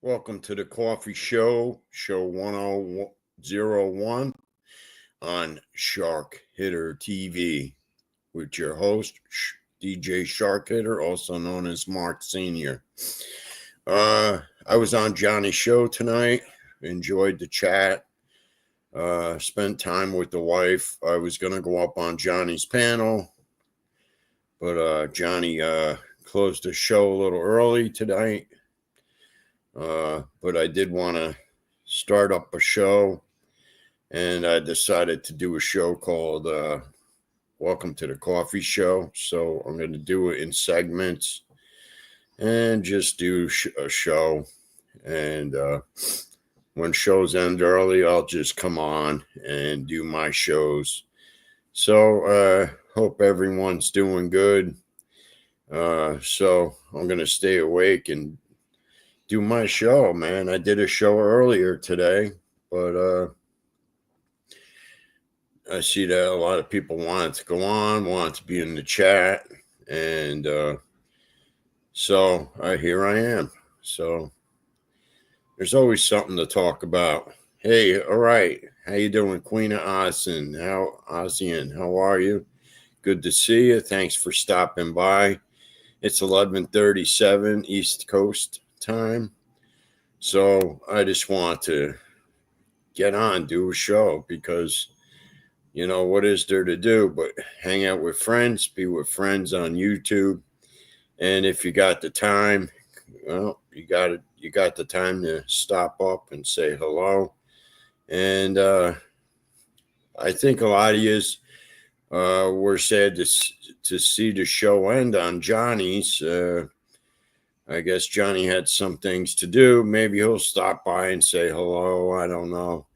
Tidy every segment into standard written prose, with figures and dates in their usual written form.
Welcome to the Coffee Show, show 1001 on Shark Hitter TV with your host, DJ Shark Hitter, also known as Mark Sr. I was on Johnny's show tonight, enjoyed the chat, spent time with the wife. I was going to go up on Johnny's panel, but Johnny closed the show a little early tonight. But I did want to start up a show, and I decided to do a show called Welcome to the Coffee Show. So I'm going to do it in segments and just do a show. And when shows end early, I'll just come on and do my shows. So hope everyone's doing good. So I'm going to stay awake and do my show, man. I did a show earlier today, but I see that a lot of people wanted to go on, wanted to be in the chat, and so here I am. So there's always something to talk about. Hey, all right, how you doing, Queen of ASEAN? How are you? Good to see you. Thanks for stopping by. It's 11:37 East Coast time. So I just want to get on, do a show, because, you know, what is there to do but hang out with friends, be with friends on YouTube. And if you got the time, well, you got the time to stop up and say hello. And I think a lot of you were sad to see the show end on Johnny's. I guess Johnny had some things to do. Maybe he'll stop by and say hello. I don't know.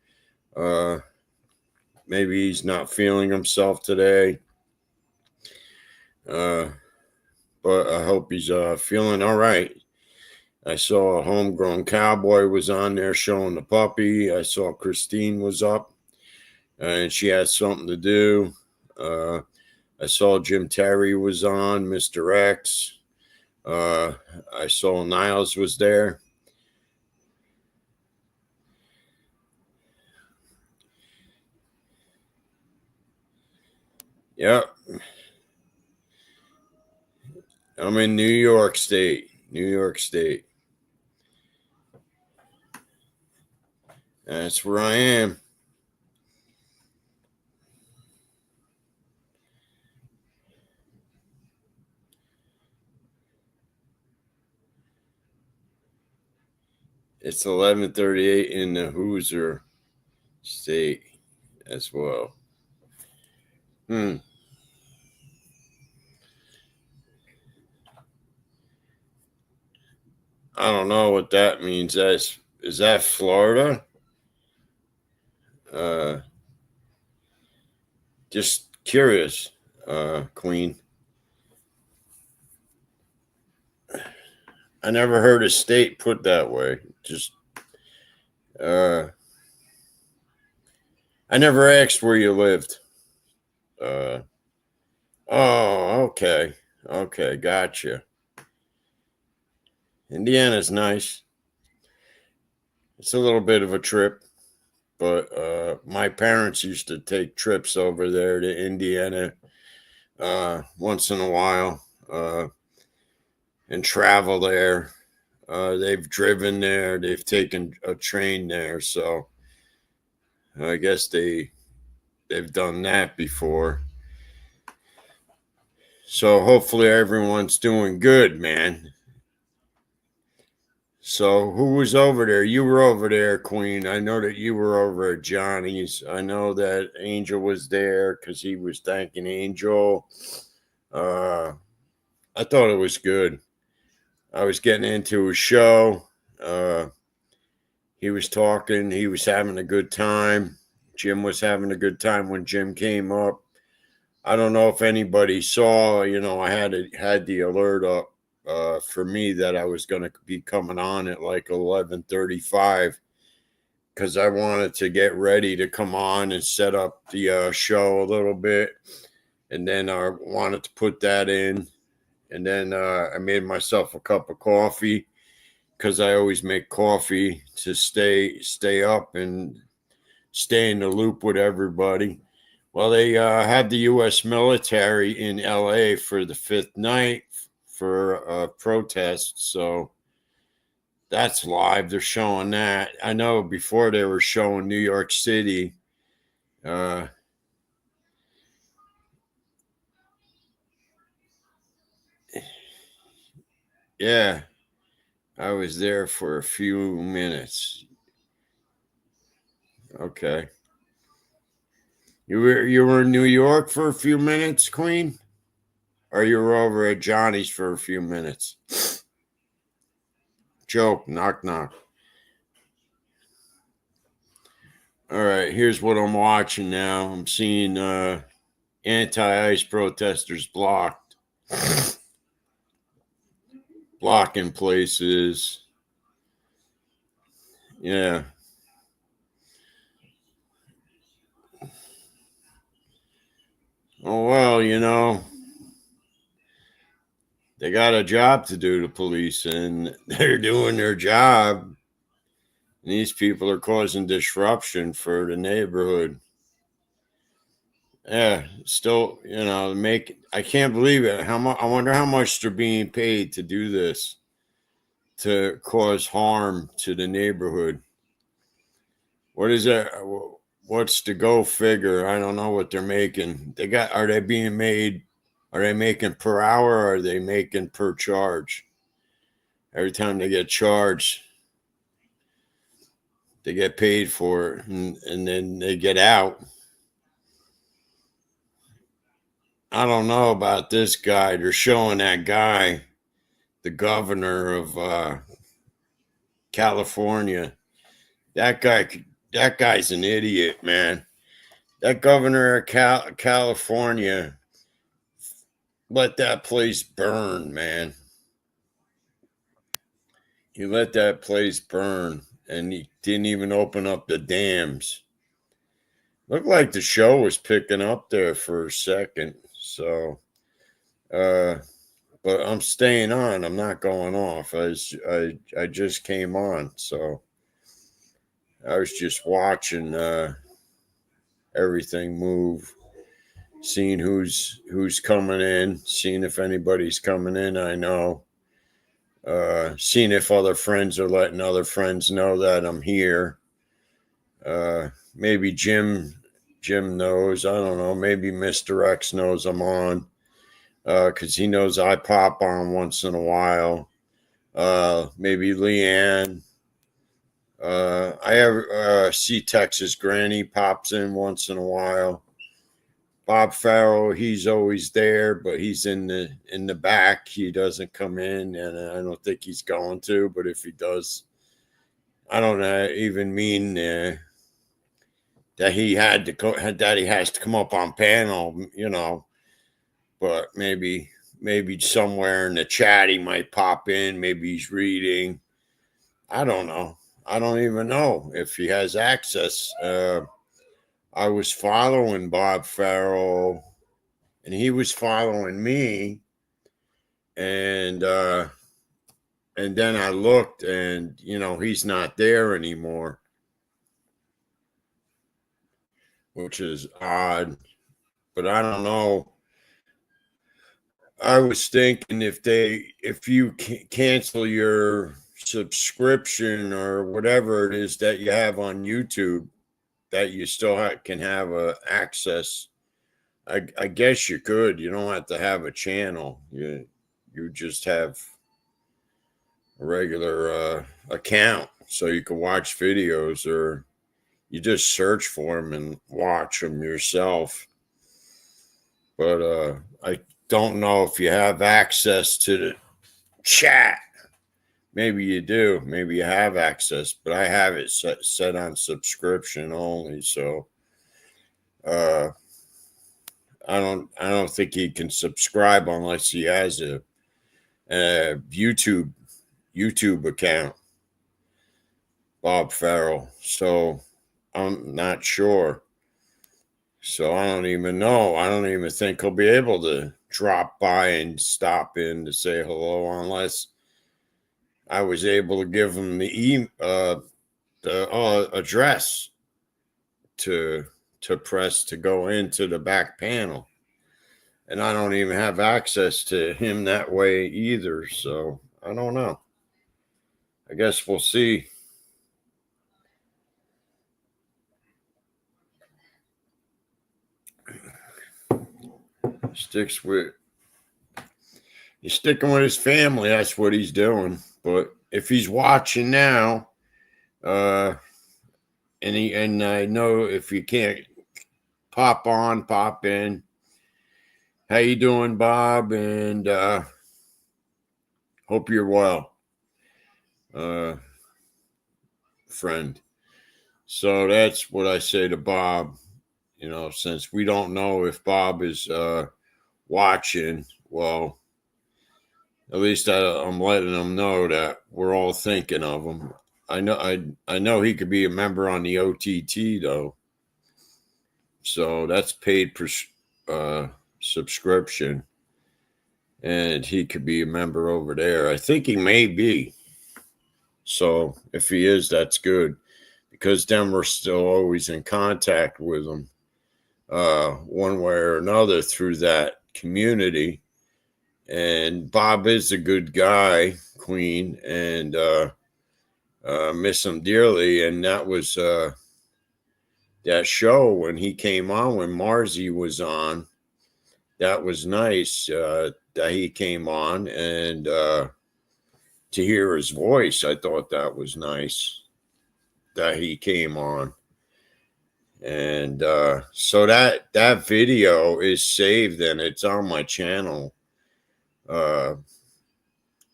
Maybe he's not feeling himself today. But I hope he's feeling all right. I saw a homegrown cowboy was on there showing the puppy. I saw Christine was up and she had something to do. I saw Jim Terry was on, Mr. X. I saw Niles was there. Yep. I'm in New York State. That's where I am. It's 11:38 in the Hoosier State as well. I don't know what that means. Is that Florida? Just curious, Queen. I never heard a state put that way. Just, I never asked where you lived. Oh, okay. Okay, gotcha. Indiana's nice. It's a little bit of a trip, but my parents used to take trips over there to Indiana once in a while and travel there. They've driven there. They've taken a train there. So I guess they've done that before. So hopefully everyone's doing good, man. So who was over there? You were over there, Queen. I know that you were over at Johnny's. I know that Angel was there because he was thanking Angel. I thought it was good. I was getting into a show. He was talking. He was having a good time. Jim was having a good time when Jim came up. I don't know if anybody saw, you know, I had the alert up for me that I was going to be coming on at like 11:35 because I wanted to get ready to come on and set up the show a little bit. And then I wanted to put that in. And then I made myself a cup of coffee because I always make coffee to stay up and stay in the loop with everybody. Well, they had the U.S. military in L.A. for the fifth night for a protest, so that's live. They're showing that. I know before they were showing New York City. Yeah, I was there for a few minutes. Okay. You were in New York for a few minutes, Queen? Or you were over at Johnny's for a few minutes? Joke, knock knock. All right, here's what I'm watching now. I'm seeing anti-ICE protesters blocking places. Yeah. Oh well, they got a job to do, the police, and they're doing their job. And these people are causing disruption for the neighborhood. Yeah, still, I can't believe it. How much? I wonder how much they're being paid to do this, to cause harm to the neighborhood. What is that? What's the go figure? I don't know what they're making. Are they being made? Are they making per hour? Or are they making per charge? Every time they get charged, they get paid for it, and then they get out. I don't know about this guy. They're showing that guy, the governor of California. That guy's an idiot, man. That governor of California let that place burn, man. He let that place burn, and he didn't even open up the dams. Looked like the show was picking up there for a second. So, but I'm staying on. I'm not going off. I just came on, so I was just watching everything move, seeing who's coming in, seeing if anybody's coming in. I know, seeing if other friends are letting other friends know that I'm here. Maybe Jim knows. I don't know. Maybe Mr. X knows I'm on, because he knows I pop on once in a while. Maybe Leanne. I ever see Texas Granny pops in once in a while. Bob Farrell, he's always there, but he's in the back. He doesn't come in, and I don't think he's going to. But if he does, I don't even mean that he has to come up on panel, But maybe somewhere in the chat he might pop in. Maybe he's reading. I don't know. I don't even know if he has access. I was following Bob Farrell, and he was following me, and then I looked, and he's not there anymore, which is odd. But I don't know. I was thinking if you cancel your subscription or whatever it is that you have on YouTube, that you still can have access. I guess you could. You don't have to have a channel. You just have a regular account, so you can watch videos, or you just search for them and watch them yourself. But I don't know if you have access to the chat. Maybe you do. Maybe you have access, but I have it set on subscription only. So I don't think he can subscribe unless he has a YouTube account. Bob Farrell. So I'm not sure. So I don't even know. I don't even think he'll be able to drop by and stop in to say hello, unless I was able to give him the address to press to go into the back panel, and I don't even have access to him that way either. So I don't know. I guess we'll see. Sticks with He's sticking with his family. That's what he's doing. But if he's watching now, and I know if you can't pop on, pop in. How you doing, Bob? And hope you're well, friend. So that's what I say to Bob. Since we don't know if Bob is watching, well, at least I'm letting him know that we're all thinking of him. I know he could be a member on the OTT though, so that's paid subscription, and he could be a member over there. I think he may be. So if he is, that's good, because then we're still always in contact with him, one way or another through that community. And Bob is a good guy, Queen, and miss him dearly. And that was that show when he came on, when Marzi was on. That was nice that he came on, and to hear his voice, I thought that was nice that he came on. And so that video is saved and it's on my channel.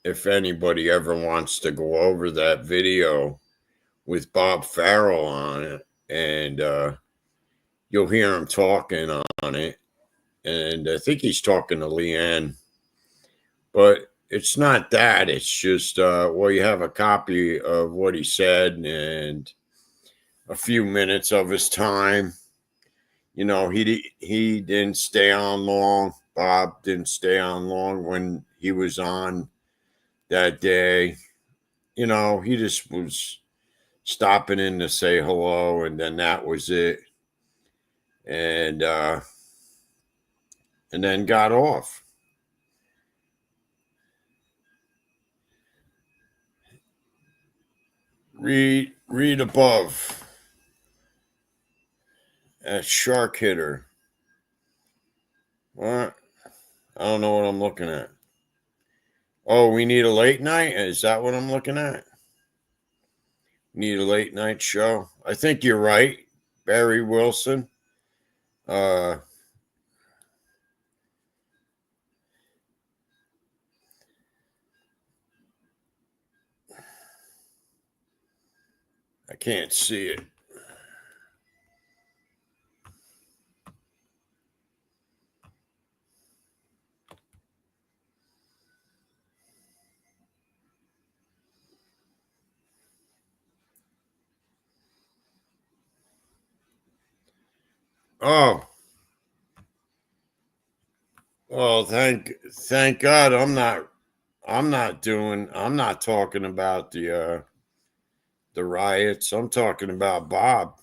If anybody ever wants to go over that video with Bob Farrell on it, and you'll hear him talking on it. And I think he's talking to Leanne, but it's not that. It's just, well, you have a copy of what he said and a few minutes of his time. He didn't stay on long. Bob didn't stay on long when he was on that day. He just was stopping in to say hello, and then that was it. And then got off. Read above. At Shark Hitter. What? I don't know what I'm looking at. Oh, we need a late night? Is that what I'm looking at? Need a late night show? I think you're right, Barry Wilson. I can't see it. Oh, well, thank God I'm not talking about the riots. I'm talking about Bob.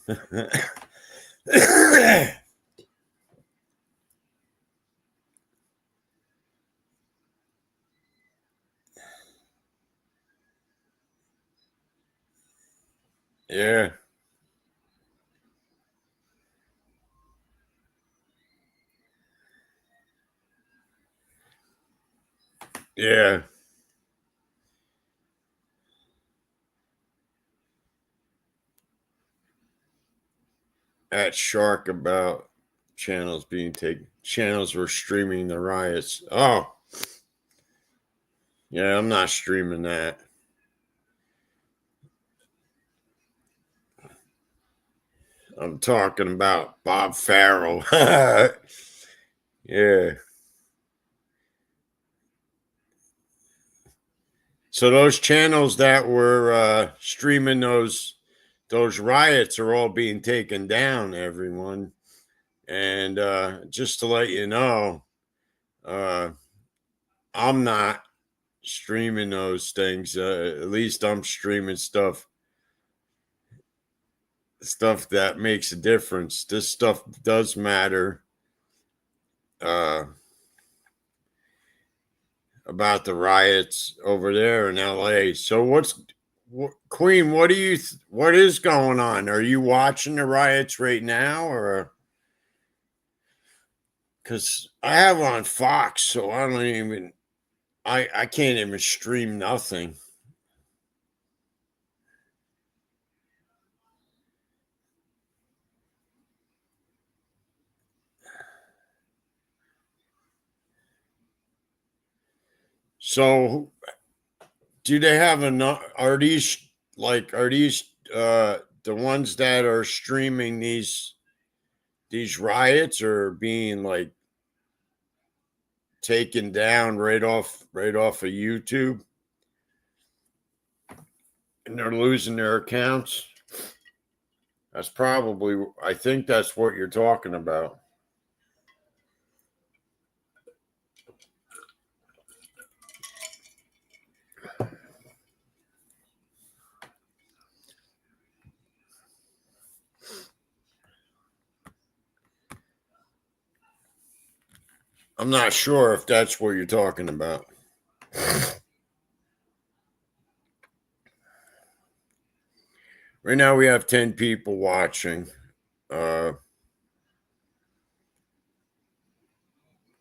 Yeah. Yeah. At Shark about channels being taken. Channels were streaming the riots. Oh, yeah, I'm not streaming that. I'm talking about Bob Farrell. Yeah. So those channels that were streaming those riots are all being taken down, everyone. And just to let you know, I'm not streaming those things. At least I'm streaming stuff that makes a difference. This stuff does matter. About the riots over there in LA. So Queen, what is going on? Are you watching the riots right now, or cuz I have on Fox, so I can't even stream nothing. So do they have enough? Are these the ones that are streaming these riots are being like taken down right off of YouTube, and they're losing their accounts? I think that's what you're talking about. I'm not sure if that's what you're talking about. Right now, we have 10 people watching. Uh,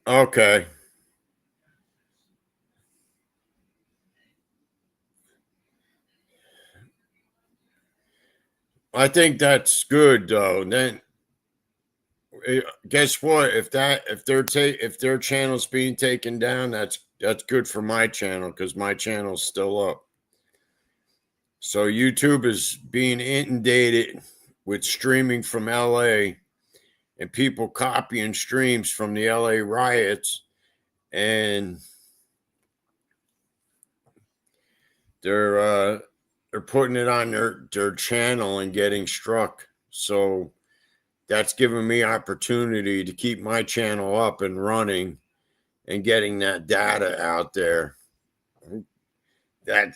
okay. I think that's good, though. Then, guess what? If their channel's being taken down, that's good for my channel because my channel's still up. So YouTube is being inundated with streaming from LA and people copying streams from the LA riots, and they're putting it on their channel and getting struck. So that's giving me opportunity to keep my channel up and running and getting that data out there. That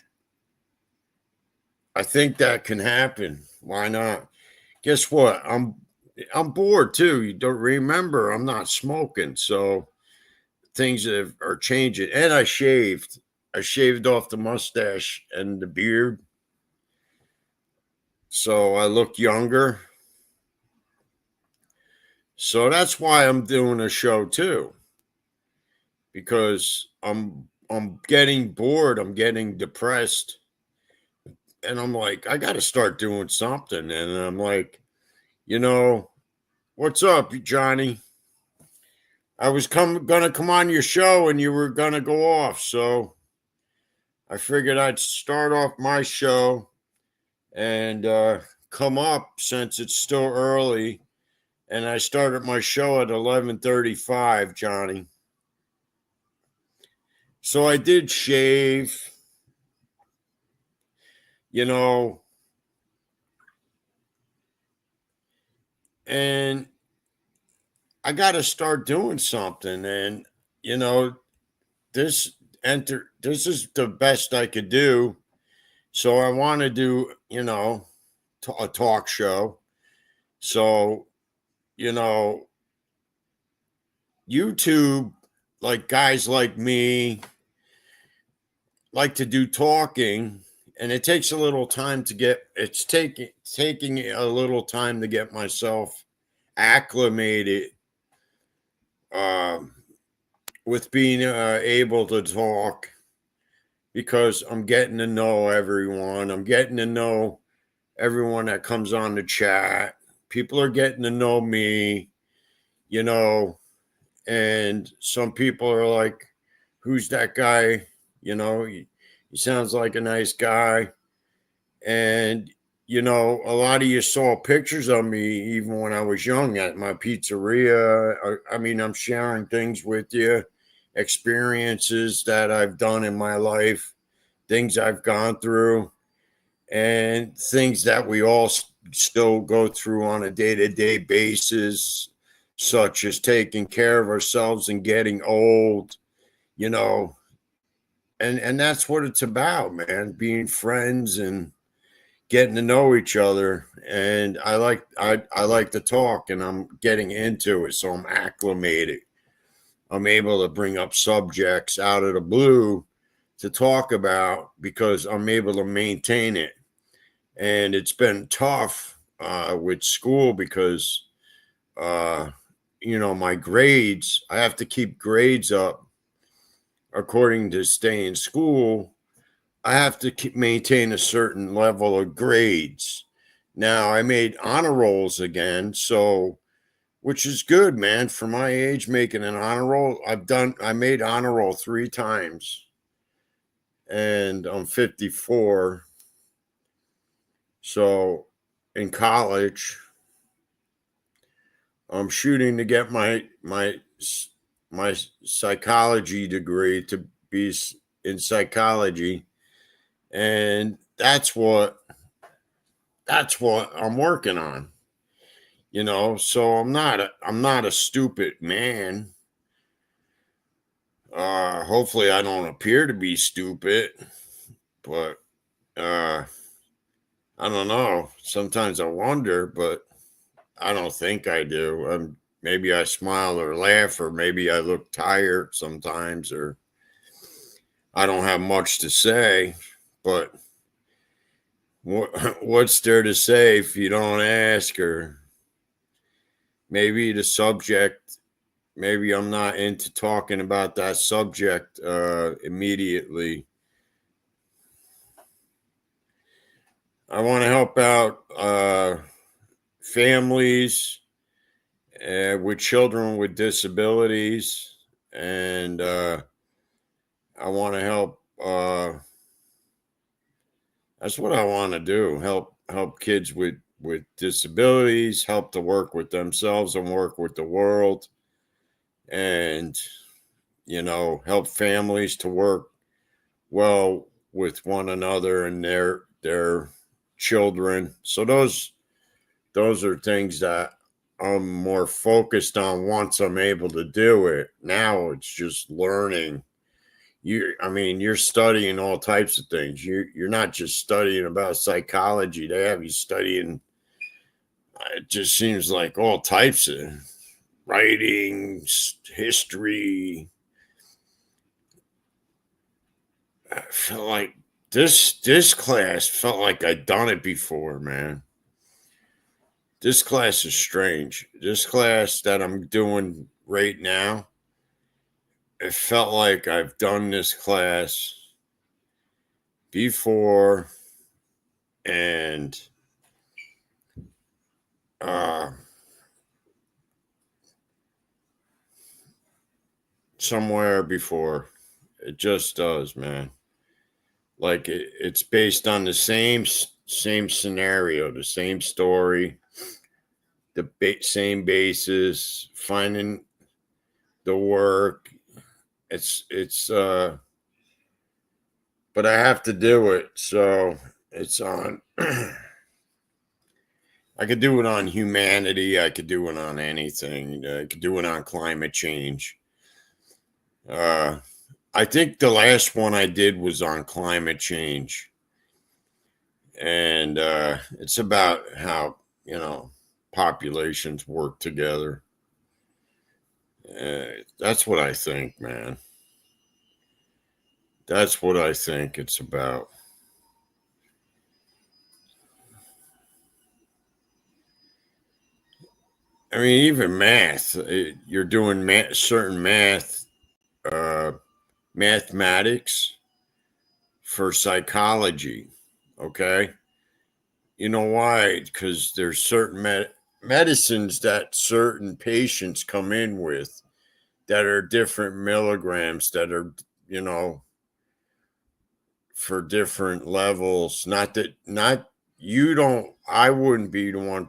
I think that can happen. Why not? Guess what? I'm bored too. You don't remember I'm not smoking, so things are changing. And I shaved. I shaved off the mustache and the beard, so I look younger. So that's why I'm doing a show too, because I'm getting bored. I'm getting depressed, and I'm like, I got to start doing something. And I'm like, you know, what's up, Johnny? I was gonna come on your show, and you were gonna go off, so I figured I'd start off my show and come up since it's still early. And I started my show at 11:35, Johnny. So I did shave, you know, and I got to start doing something. And you know, this this is the best I could do. So I want to do, a talk show. So, you know, YouTube, like guys like me, like to do talking, and it takes a little time to get. It's taking a little time to get myself acclimated um, with being able to talk, because I'm getting to know everyone. I'm getting to know everyone that comes on the chat. People are getting to know me, you know, and some people are like, who's that guy? He sounds like a nice guy. And, a lot of you saw pictures of me even when I was young at my pizzeria. I mean, I'm sharing things with you, experiences that I've done in my life, things I've gone through, and things that we all still go through on a day-to-day basis, such as taking care of ourselves and getting old. You know, and that's what it's about, man. Being friends and getting to know each other. And I like to talk, and I'm getting into it, so I'm acclimated. I'm able to bring up subjects out of the blue to talk about because I'm able to maintain it. And it's been tough with school because, uh, my grades, I have to keep grades up according to stay in school. I have to maintain a certain level of grades. Now I made honor rolls again, so which is good, man. For my age, making an honor roll, I made honor roll 3 times, and I'm 54. So in college, I'm shooting to get my psychology degree to be in psychology, and that's what I'm working on. So I'm not a stupid man. Hopefully I don't appear to be stupid, but uh I don't know. Sometimes I wonder, but I don't think I do. Maybe I smile or laugh, or maybe I look tired sometimes, or I don't have much to say. But what's there to say if you don't ask? Or maybe the subject, maybe I'm not into talking about that subject immediately. I want to help out families with children with disabilities, and I want to help. That's what I want to do. Help kids with disabilities. Help to work with themselves and work with the world, and help families to work well with one another and their children. So those are things that I'm more focused on once I'm able to do it. Now it's just learning. You're studying all types of things. You're not just studying about psychology. They have you studying. It just seems like all types of writings, history. I felt like this class felt like I'd done it before, man. This class is strange. This class that I'm doing right now, it felt like I've done this class before, and uh, somewhere before. It just does, man. Like it's based on the same scenario, the same story, the same basis, finding the work. It's but I have to do it, so it's on. I could do it on humanity. I could do it on anything. I could do it on climate change. Uh, I think the last one I did was on climate change, and it's about how populations work together. That's what I think, man. That's what I think it's about. I mean, even math. You're doing certain math, uh, mathematics for psychology. Okay, you know why? Because there's certain medicines that certain patients come in with that are different milligrams, that are you know for different levels. Not you don't. I wouldn't be the one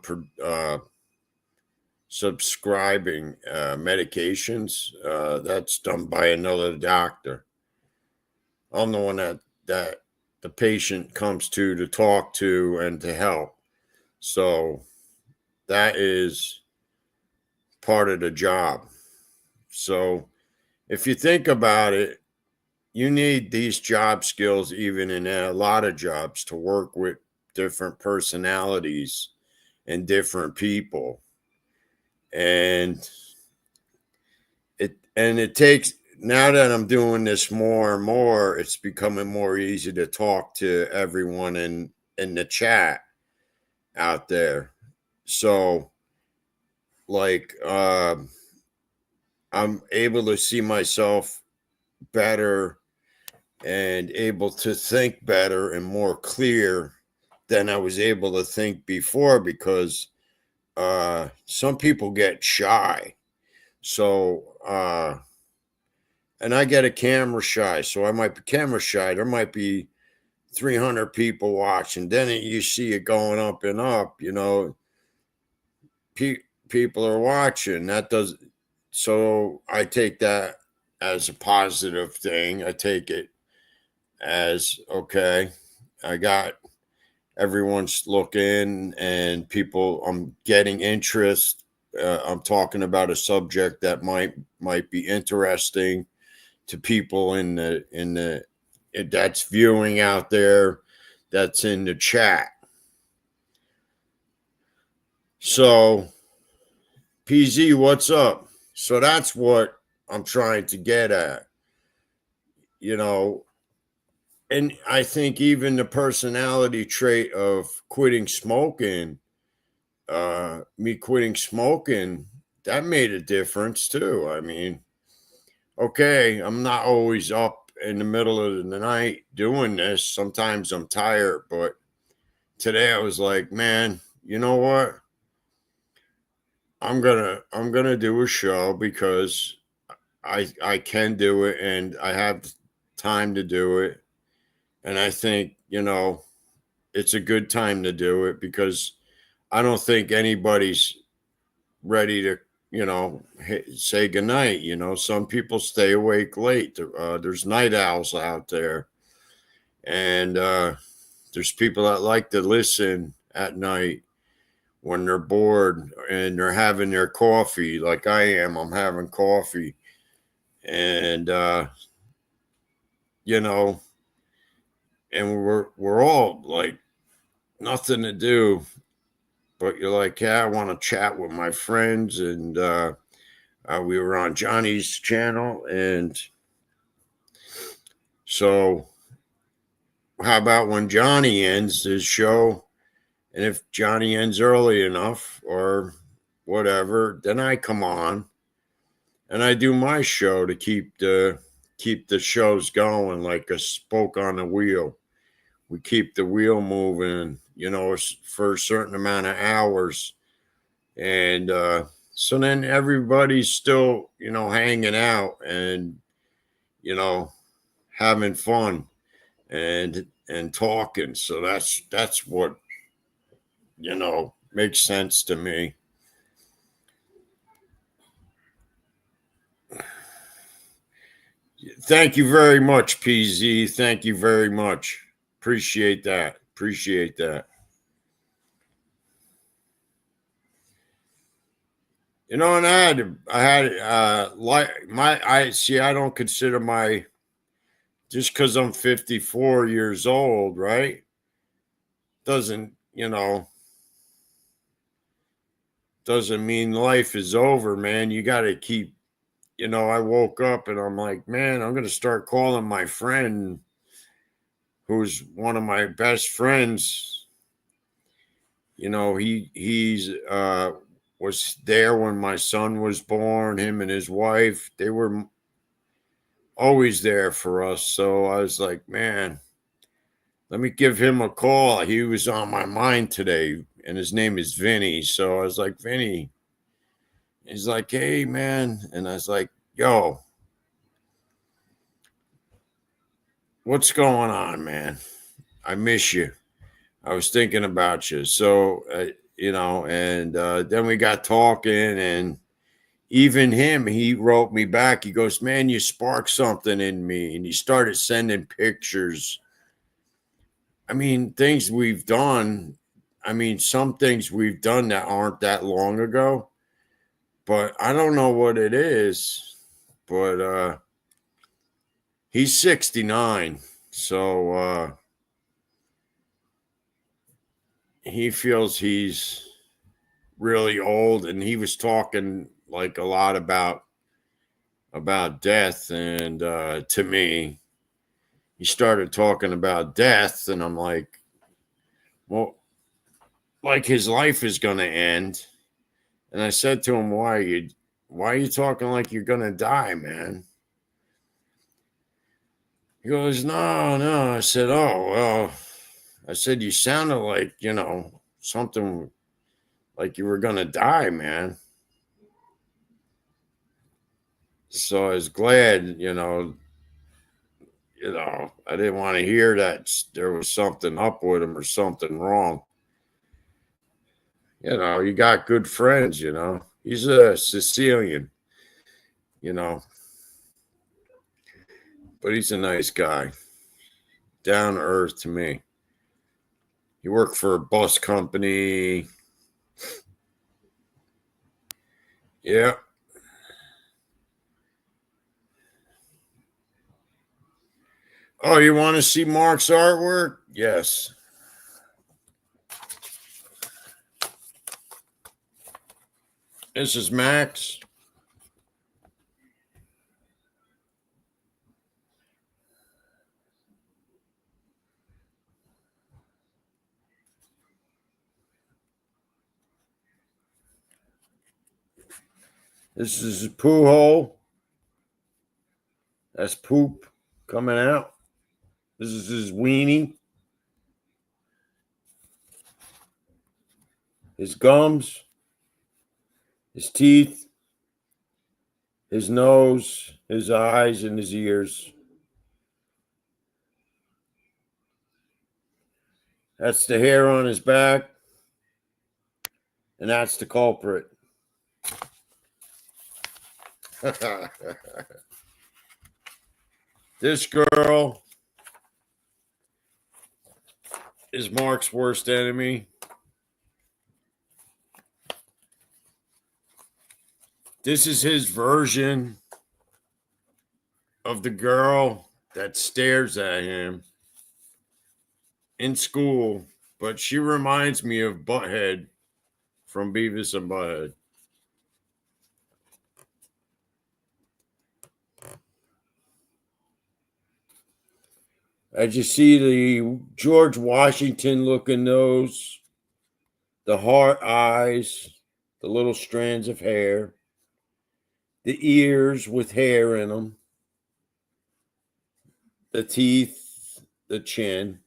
subscribing medications. That's done by another doctor. I'm the one that the patient comes to talk to and to help. So that is part of the job. So if you think about it, you need these job skills, even in a lot of jobs, to work with different personalities and different people. And it takes, now that I'm doing this more and more, it's becoming more easy to talk to everyone in the chat out there. So like I'm able to see myself better and able to think better and more clear than I was able to think before, because some people get shy. So and I get a camera shy, so I might be camera shy. There might be 300 people watching. Then you see it going up and up. People are watching. That does. So I take that as a positive thing. I take it as, okay, I got everyone's looking and people. I'm getting interest. I'm talking about a subject that might be interesting to people in the that's viewing out there, that's in the chat. So PZ, what's up? So that's what I'm trying to get at, you know. And I think even the personality trait of quitting smoking, me quitting smoking, that made a difference too. I mean, okay, I'm not always up in the middle of the night doing this. Sometimes I'm tired, but today I was like, man, you know what? I'm gonna do a show because I can do it and I have time to do it. And I think, it's a good time to do it because I don't think anybody's ready to, say goodnight. Some people stay awake late. There's night owls out there. And there's people that like to listen at night when they're bored and they're having their coffee, like I am. I'm having coffee. And, you know, and we're all like nothing to do, but you're like, yeah, I want to chat with my friends. And we were on Johnny's channel. And so how about when Johnny ends his show? And if Johnny ends early enough or whatever, then I come on and I do my show to keep the shows going, like a spoke on the wheel. We keep the wheel moving, for a certain amount of hours. And so then everybody's still, hanging out and, you know, having fun and talking. So that's what, makes sense to me. Thank you very much, PZ. Thank you very much. Appreciate that. Appreciate that. And like I see. I don't consider just because I'm 54 years old, right? Doesn't doesn't mean life is over, man. You got to keep. I woke up and I'm like, man, I'm gonna start calling my friend, who's one of my best friends. He's was there when my son was born. Him and his wife, they were always there for us. So I was like, man, let me give him a call. He was on my mind today, and his name is Vinny. So I was like, Vinny. He's like, hey, man. And I was like, yo, what's going on, man? I miss you. I was thinking about you. So, and then we got talking, and even him, he wrote me back. He goes, man, you sparked something in me. And he started sending pictures. I mean, things we've done. I mean, some things we've done that aren't that long ago, but I don't know what it is. But He's 69. So he feels he's really old, and he was talking like a lot about death. And to me, he started talking about death, and I'm like, well, like his life is going to end. And I said to him, why are you talking like you're going to die, man? He goes, no. I said, oh, well, I said, you sounded like, something like you were going to die, man. So I was glad, I didn't want to hear that there was something up with him or something wrong. You got good friends, He's a Sicilian, you know, but he's a nice guy, down to earth to me. He worked for a bus company. Yeah. Oh, you want to see Mark's artwork? Yes. This is Max. This is his poo hole. That's poop coming out. This is his weenie. His gums. His teeth. His nose. His eyes and his ears. That's the hair on his back. And that's the culprit. This girl is Mark's worst enemy. This is his version of the girl that stares at him in school, but she reminds me of Butthead from Beavis and Butthead. As you see, the George Washington looking nose, the heart eyes, the little strands of hair, the ears with hair in them, the teeth, the chin.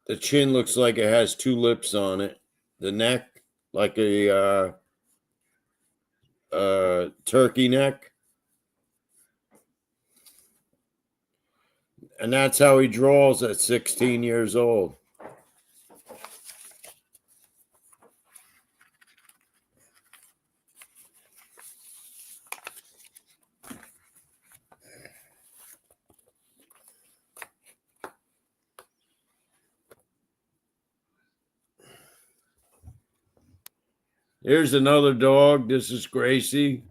The chin looks like it has two lips on it. The neck, like a turkey neck. And that's how he draws at 16 years old. Here's another dog. This is Gracie.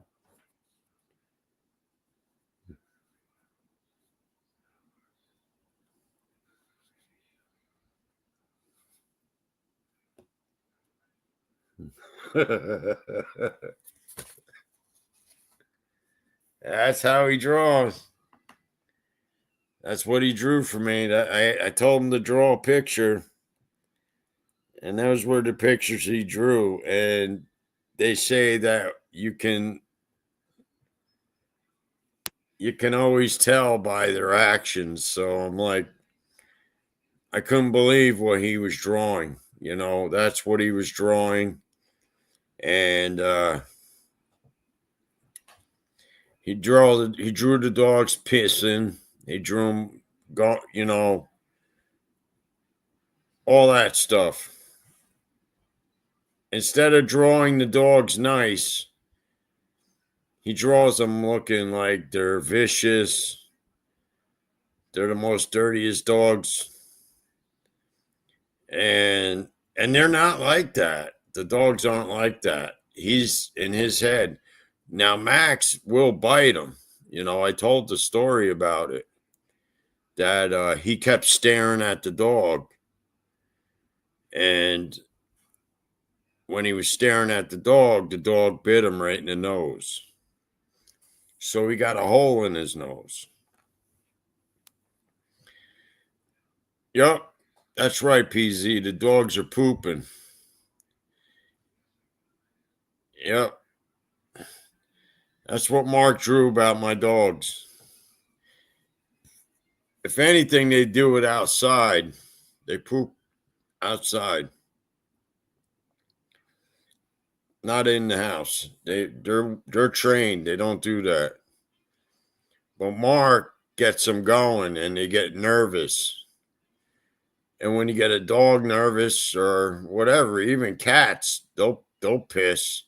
That's how he draws. That's what he drew for me. I told him to draw a picture, and those were the pictures he drew. And they say that you can always tell by their actions. So I'm like, I couldn't believe what he was drawing. That's what he was drawing. And he drew the dogs pissing. He drew them, all that stuff. Instead of drawing the dogs nice, he draws them looking like they're vicious. They're the most dirtiest dogs. And they're not like that. The dogs aren't like that. He's in his head. Now, Max will bite him. You know, I told the story about it, that he kept staring at the dog. And when he was staring at the dog bit him right in the nose. So he got a hole in his nose. Yep, that's right, PZ. The dogs are pooping. Yep. That's what Mark drew about my dogs. If anything, they do it outside. They poop outside, not in the house. They're trained. They don't do that. But Mark gets them going, and they get nervous. And when you get a dog nervous or whatever, even cats, they'll piss.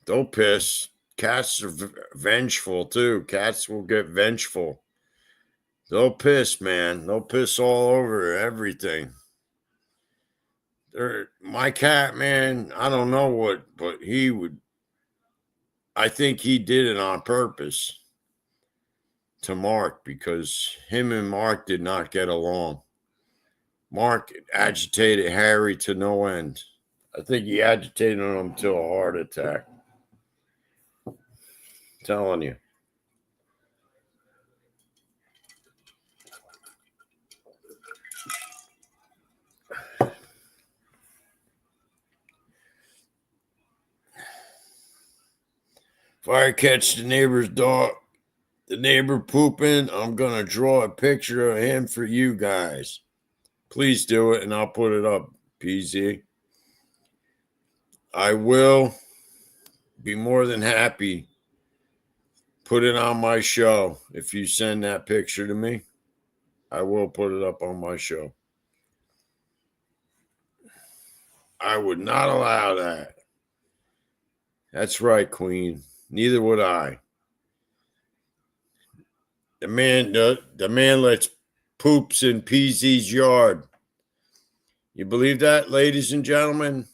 They'll piss. Cats are vengeful too. Cats will get vengeful. They'll piss, man. They'll piss all over everything. My cat, man, I don't know what, but he would. I think he did it on purpose to Mark because him and Mark did not get along. Mark agitated Harry to no end. I think he agitated him to a heart attack. I'm telling you. If I catch the neighbor's dog, the neighbor pooping, I'm going to draw a picture of him for you guys. Please do it, and I'll put it up, PZ. I will be more than happy. Put it on my show. If you send that picture to me, I will put it up on my show. I would not allow that. That's right, Queen. Neither would I. The man lets poops in PZ's yard. You believe that, ladies and gentlemen?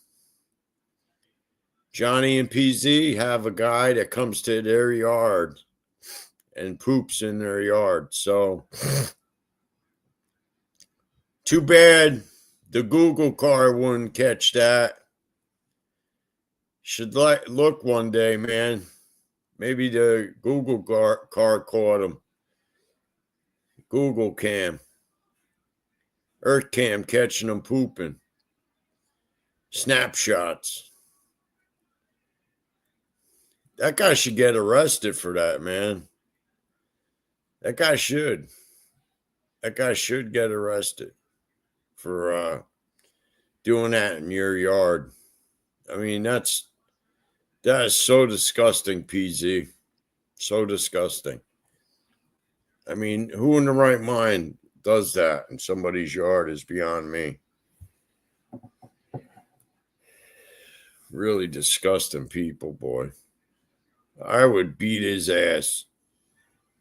Johnny and PZ have a guy that comes to their yard and poops in their yard. So, too bad the Google car wouldn't catch that. Should look one day, man. Maybe the Google car caught him. Google cam. Earth cam catching him pooping. Snapshots. That guy should get arrested for that, man. That guy should. That guy should get arrested for doing that in your yard. I mean, that is so disgusting, PZ. So disgusting. I mean, who in the right mind does that in somebody's yard is beyond me. Really disgusting people, boy. I would beat his ass.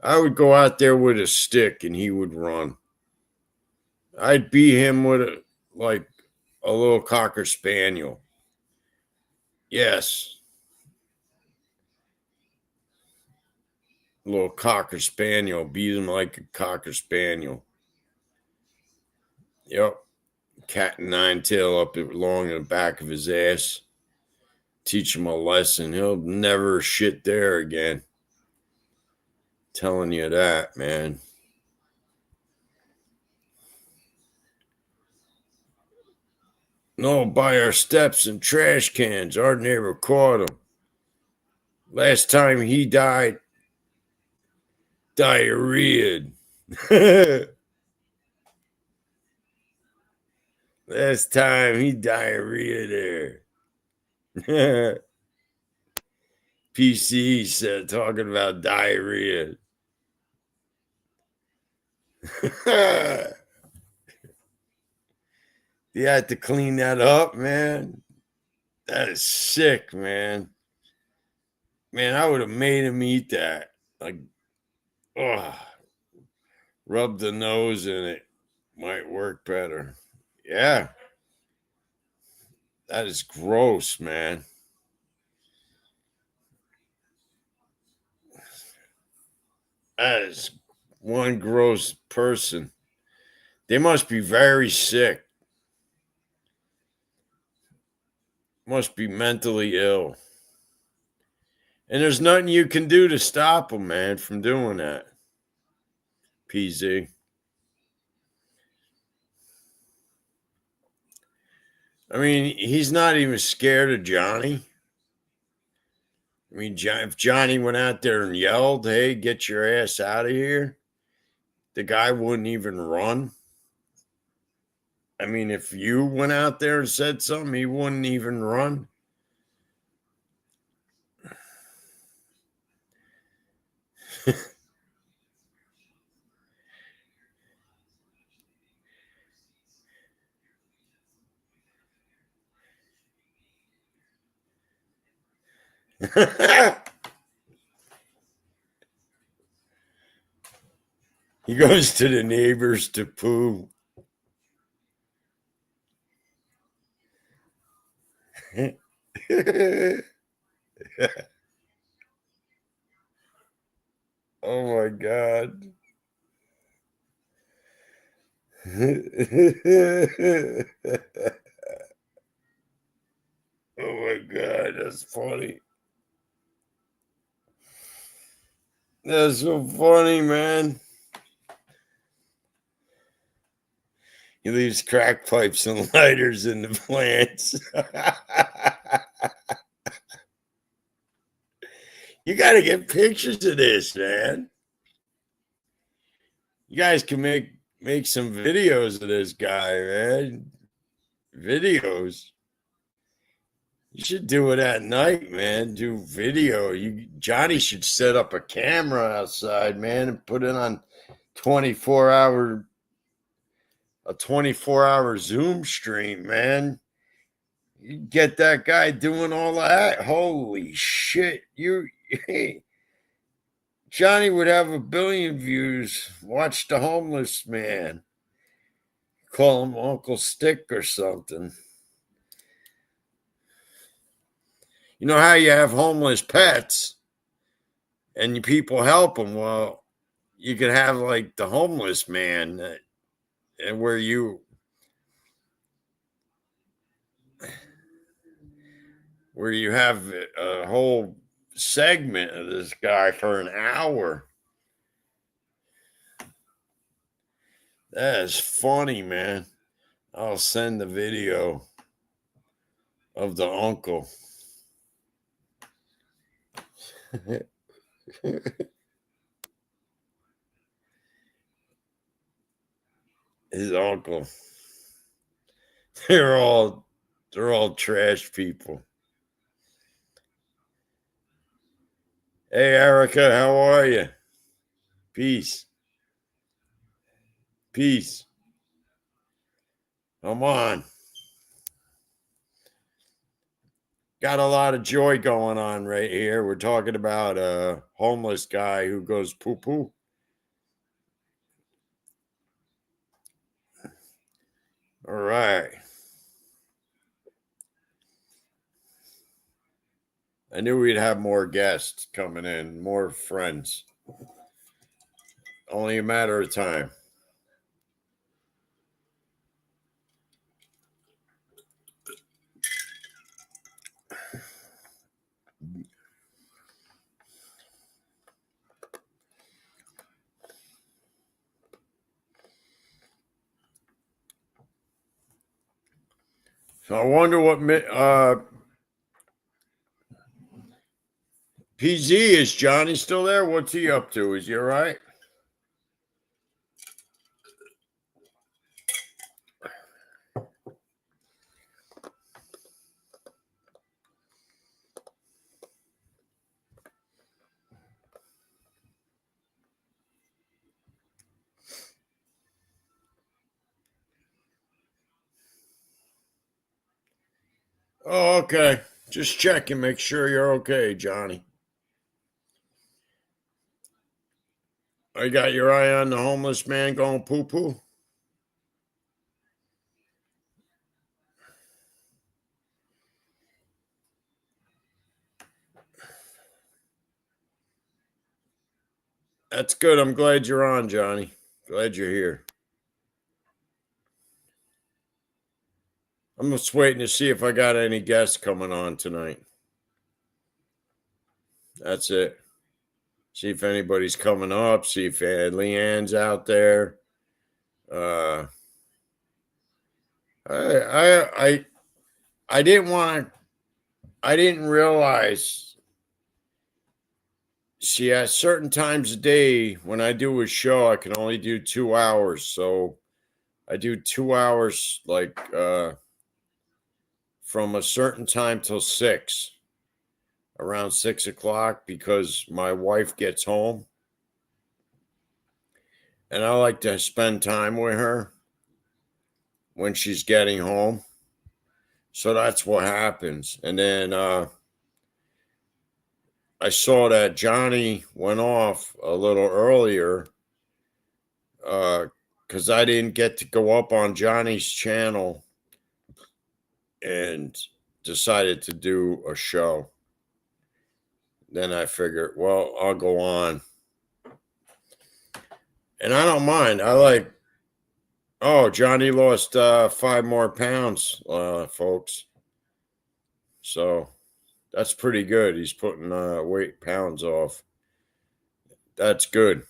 I would go out there with a stick and he would run. I'd beat him with a little Cocker Spaniel. Yes. A little Cocker Spaniel. Beat him like a Cocker Spaniel. Yep. Cat and nine tail up along the back of his ass. Teach him a lesson. He'll never shit there again. Telling you that, man. No, by our steps and trash cans. Our neighbor caught him. Last time he died, diarrhea. Last time he diarrhea there. PC said talking about diarrhea. You had to clean that up, man. That is sick, man. Man, I would have made him eat that. Like, rub the nose in it. Might work better. Yeah. That is gross, man. That is one gross person. They must be very sick. Must be mentally ill. And there's nothing you can do to stop them, man, from doing that. PZ. I mean, he's not even scared of Johnny. I mean, if Johnny went out there and yelled, hey, get your ass out of here, the guy wouldn't even run. I mean, if you went out there and said something, he wouldn't even run. He goes to the neighbors to poo. Oh my God. Oh my God, that's funny. That's so funny, man. He leaves crack pipes and lighters in the plants. You got to get pictures of this, man. You guys can make some videos of this guy, man. Videos. You should do it at night, man. Do video. Johnny should set up a camera outside, man, and put it on 24-hour a 24-hour Zoom stream, man. You get that guy doing all that. Holy shit. Johnny would have 1 billion views. Watch the homeless man. Call him Uncle Stick or something. You know how you have homeless pets and people help them? Well, you could have like the homeless man, and where you have a whole segment of this guy for an hour. That is funny, man. I'll send the video of the uncle. His uncle. They're all trash people. Hey Erica, how are you? Peace. Peace. Come on. Got a lot of joy going on right here. We're talking about a homeless guy who goes poo poo. All right. I knew we'd have more guests coming in, more friends. Only a matter of time. So I wonder what PZ is. Johnny still there? What's he up to? Is he all right? Oh, okay. Just check and make sure you're okay, Johnny. I got your eye on the homeless man going poo poo. That's good. I'm glad you're on, Johnny. Glad you're here. I'm just waiting to see if I got any guests coming on tonight. That's it. See if anybody's coming up. See if Leanne's out there. Uh, I didn't want to. I didn't realize. See, at certain times a day when I do a show, I can only do 2 hours. So I do 2 hours, like from a certain time till 6, around 6 o'clock, because my wife gets home, and I like to spend time with her when she's getting home. So that's what happens. And then I saw that Johnny went off a little earlier because I didn't get to go up on Johnny's channel and decided to do a show. Then I figured, well, I'll go on. And I don't mind. I like, oh, Johnny lost 5 more pounds, folks. So that's pretty good. He's putting weight pounds off. That's good.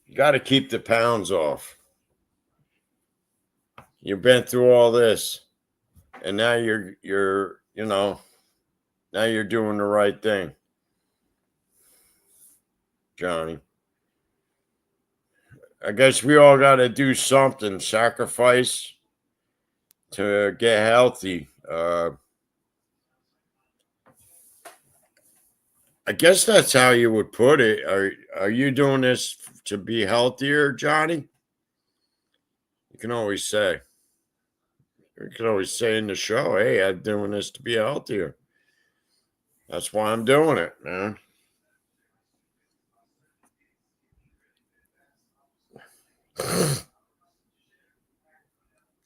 You got to keep the pounds off. You've been through all this, and now you're now you're doing the right thing, Johnny. I guess we all got to do something, sacrifice to get healthy. I guess that's how you would put it. Are you doing this to be healthier, Johnny? You can always say. You can always say in the show, hey, I'm doing this to be healthier. That's why I'm doing it, man.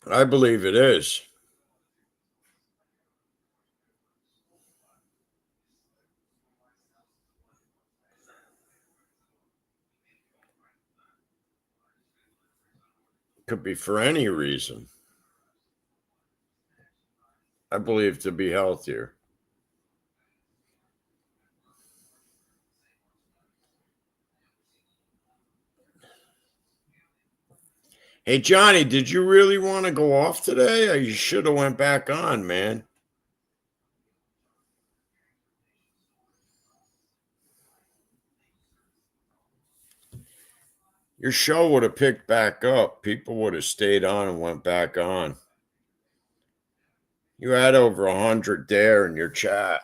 I believe it is. Could be for any reason. I believe to be healthier. Hey, Johnny, did you really want to go off today? Or you should have went back on, man. Your show would have picked back up. People would have stayed on and went back on. You had over 100 there in your chat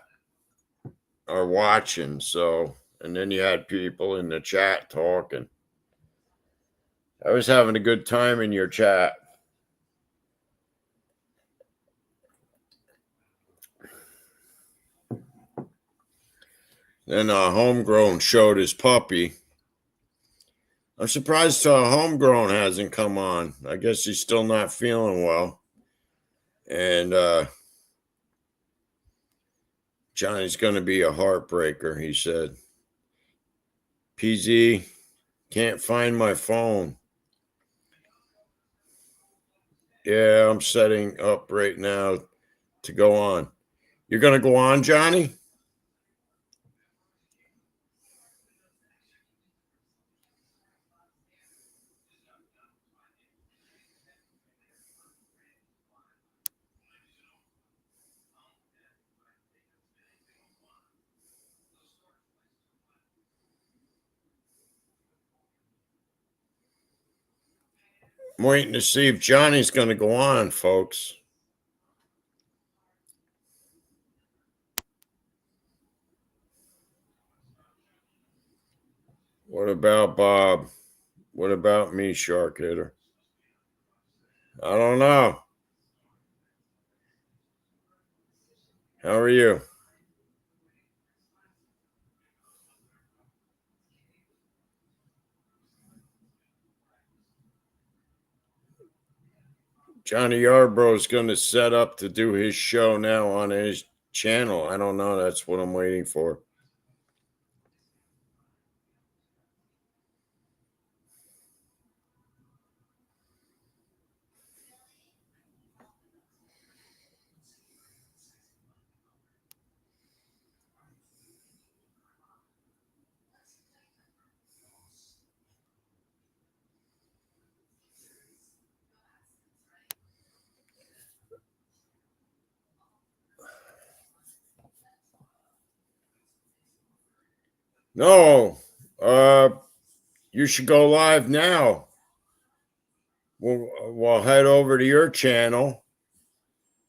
or watching, so, and then you had people in the chat talking. I was having a good time in your chat. Then Homegrown showed his puppy. I'm surprised Homegrown hasn't come on. I guess he's still not feeling well. And Johnny's going to be a heartbreaker, he said. PZ, can't find my phone. Yeah, I'm setting up right now to go on. You're going to go on, Johnny? I'm waiting to see if Johnny's going to go on, folks. What about Bob? What about me, Shark Hitter? I don't know. How are you? Johnny Yarbrough's going to set up to do his show now on his channel. I don't know. That's what I'm waiting for. No, you should go live now. We'll head over to your channel,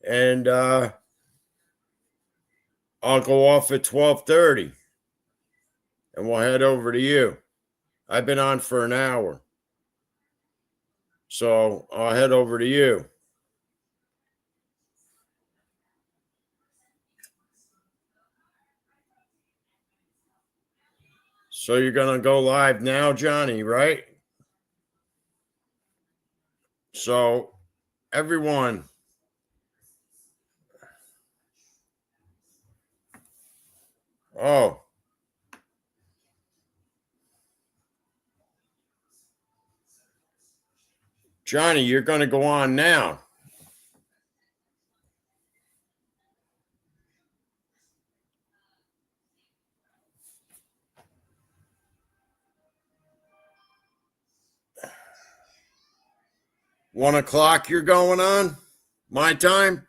and I'll go off at 12:30, and we'll head over to you. I've been on for an hour, so I'll head over to you. So you're gonna go live now, Johnny, right? So everyone, oh, Johnny, you're gonna go on now. $1 you're going on? My time?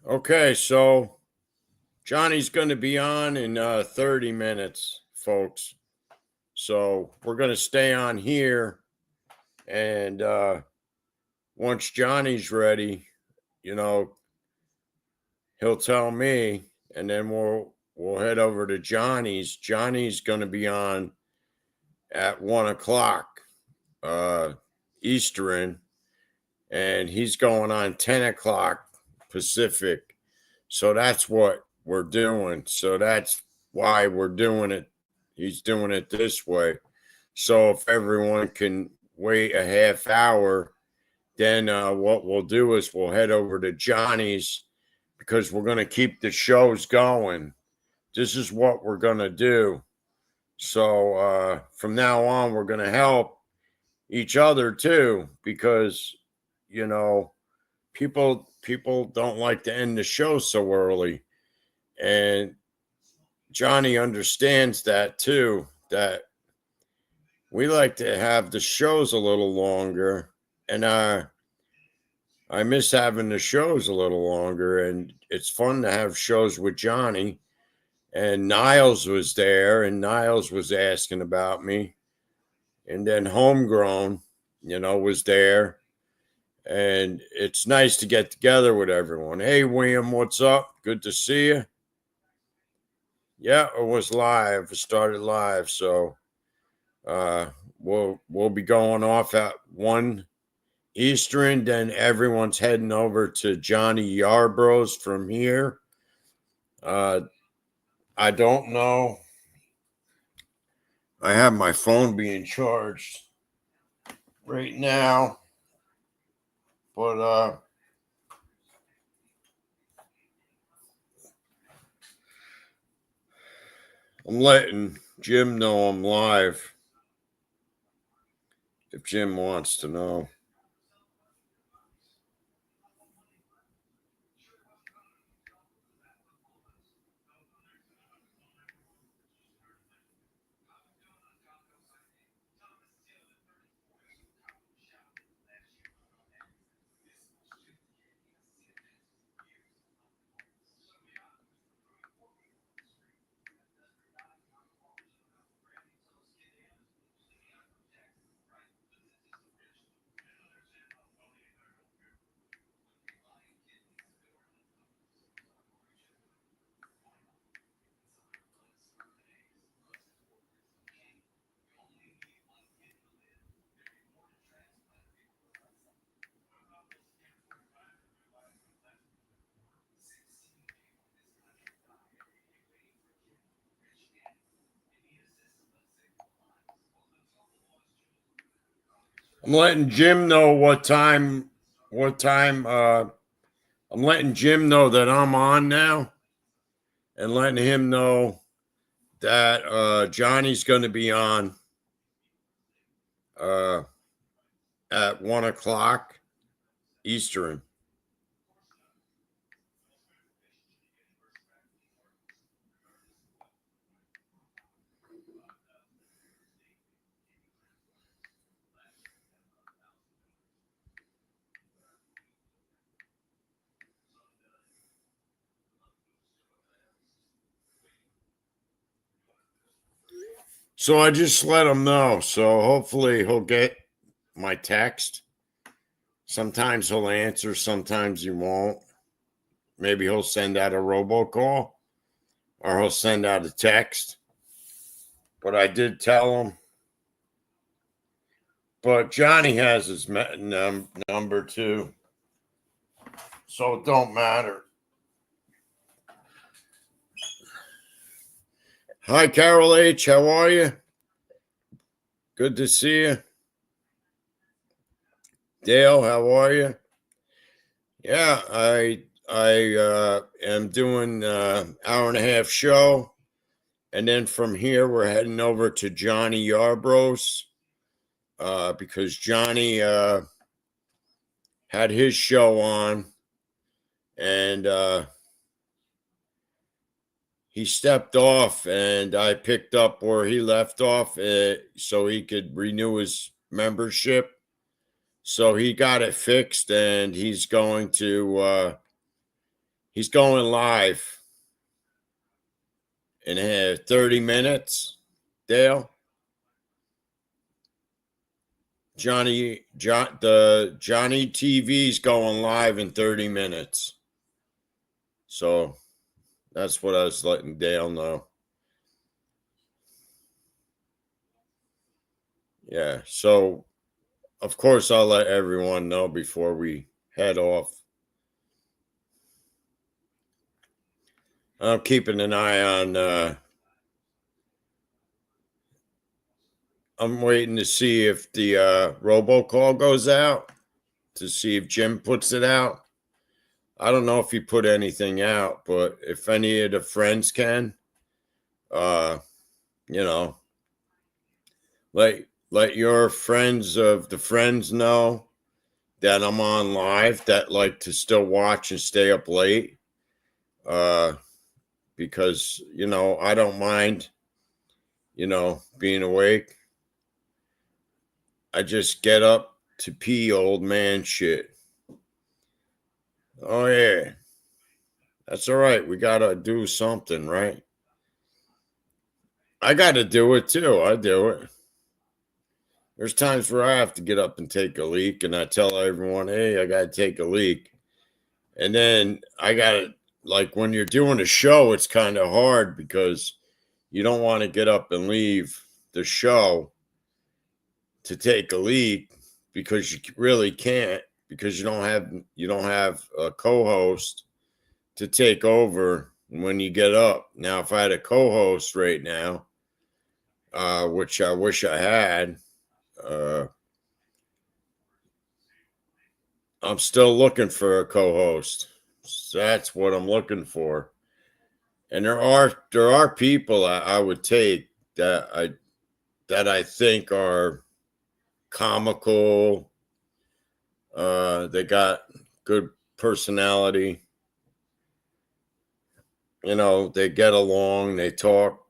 Okay, so Johnny's going to be on in 30 minutes, folks. So we're going to stay on here. And once Johnny's ready, he'll tell me. And then we'll head over to Johnny's. Johnny's going to be on at 1 o'clock Eastern. And he's going on 10 o'clock Pacific. So that's what we're doing. So that's why we're doing it. He's doing it this way. So if everyone can wait a half hour, then what we'll do is we'll head over to Johnny's because we're going to keep the shows going. This is what we're going to do. So from now on, we're going to help each other too because, people don't like to end the show so early. And Johnny understands that too, that we like to have the shows a little longer. And I miss having the shows a little longer. And it's fun to have shows with Johnny. And Niles was there, and Niles was asking about me. And then Homegrown, was there. And it's nice to get together with everyone. Hey, William, what's up? Good to see you. Yeah, it was live. It started live. So we'll be going off at 1 Eastern. Then everyone's heading over to Johnny Yarbrough's from here. I don't know. I have my phone being charged right now. But I'm letting Jim know I'm live if Jim wants to know. I'm letting Jim know what time. I'm letting Jim know that I'm on now, and letting him know that Johnny's going to be on uh, at 1 o'clock Eastern. So I just let him know. So hopefully he'll get my text. Sometimes he'll answer, sometimes he won't. Maybe he'll send out a robocall or he'll send out a text. But I did tell him. But Johnny has his number too. So it don't matter. Hi, Carol H. How are you? Good to see you. Dale, how are you? Yeah, I am doing hour and a half show. And then from here, we're heading over to Johnny Yarbrough's because Johnny had his show on. And he stepped off, and I picked up where he left off so he could renew his membership. So he got it fixed, and he's going live in 30 minutes. Dale, the Johnny TV's going live in 30 minutes. So that's what I was letting Dale know. Yeah. So of course I'll let everyone know before we head off. I'm keeping an eye on I'm waiting to see if the robocall goes out, to see if Jim puts it out. I don't know if he put anything out, but if any of the friends can, you know, let your friends of the friends know that I'm on live, that like to still watch and stay up late. Because, I don't mind, being awake. I just get up to pee old man shit. Oh, yeah. That's all right. We got to do something, right? I got to do it too. I do it. There's times where I have to get up and take a leak, and I tell everyone, hey, I got to take a leak. And then I got to, like, when you're doing a show, it's kind of hard because you don't want to get up and leave the show to take a leak because you really can't, because you don't have a co-host to take over when you get up. Now, if I had a co-host right now, which I wish I had, I'm still looking for a co-host. So that's what I'm looking for. And there are people I would take that I think are comical. They got good personality. They get along, they talk.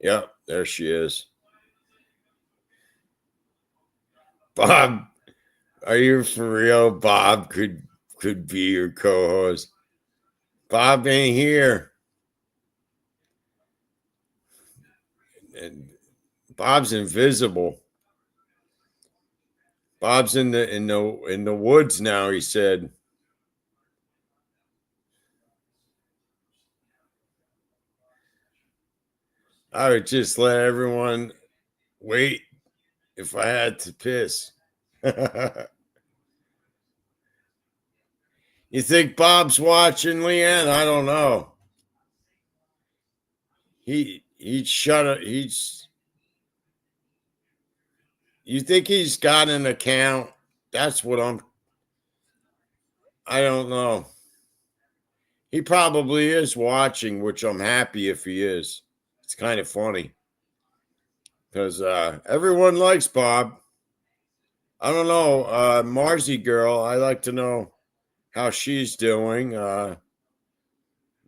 Yeah, there she is. Bob, are you for real? Bob could be your co-host. Bob ain't here. And Bob's invisible. Bob's in the woods now, he said. I would just let everyone wait if I had to piss. You think Bob's watching, Leanne? I don't know. he's shut up. You think he's got an account? That's what I don't know. He probably is watching, which I'm happy if he is. It's kind of funny because everyone likes Bob. I don't know. Marzi girl, I like to know how she's doing.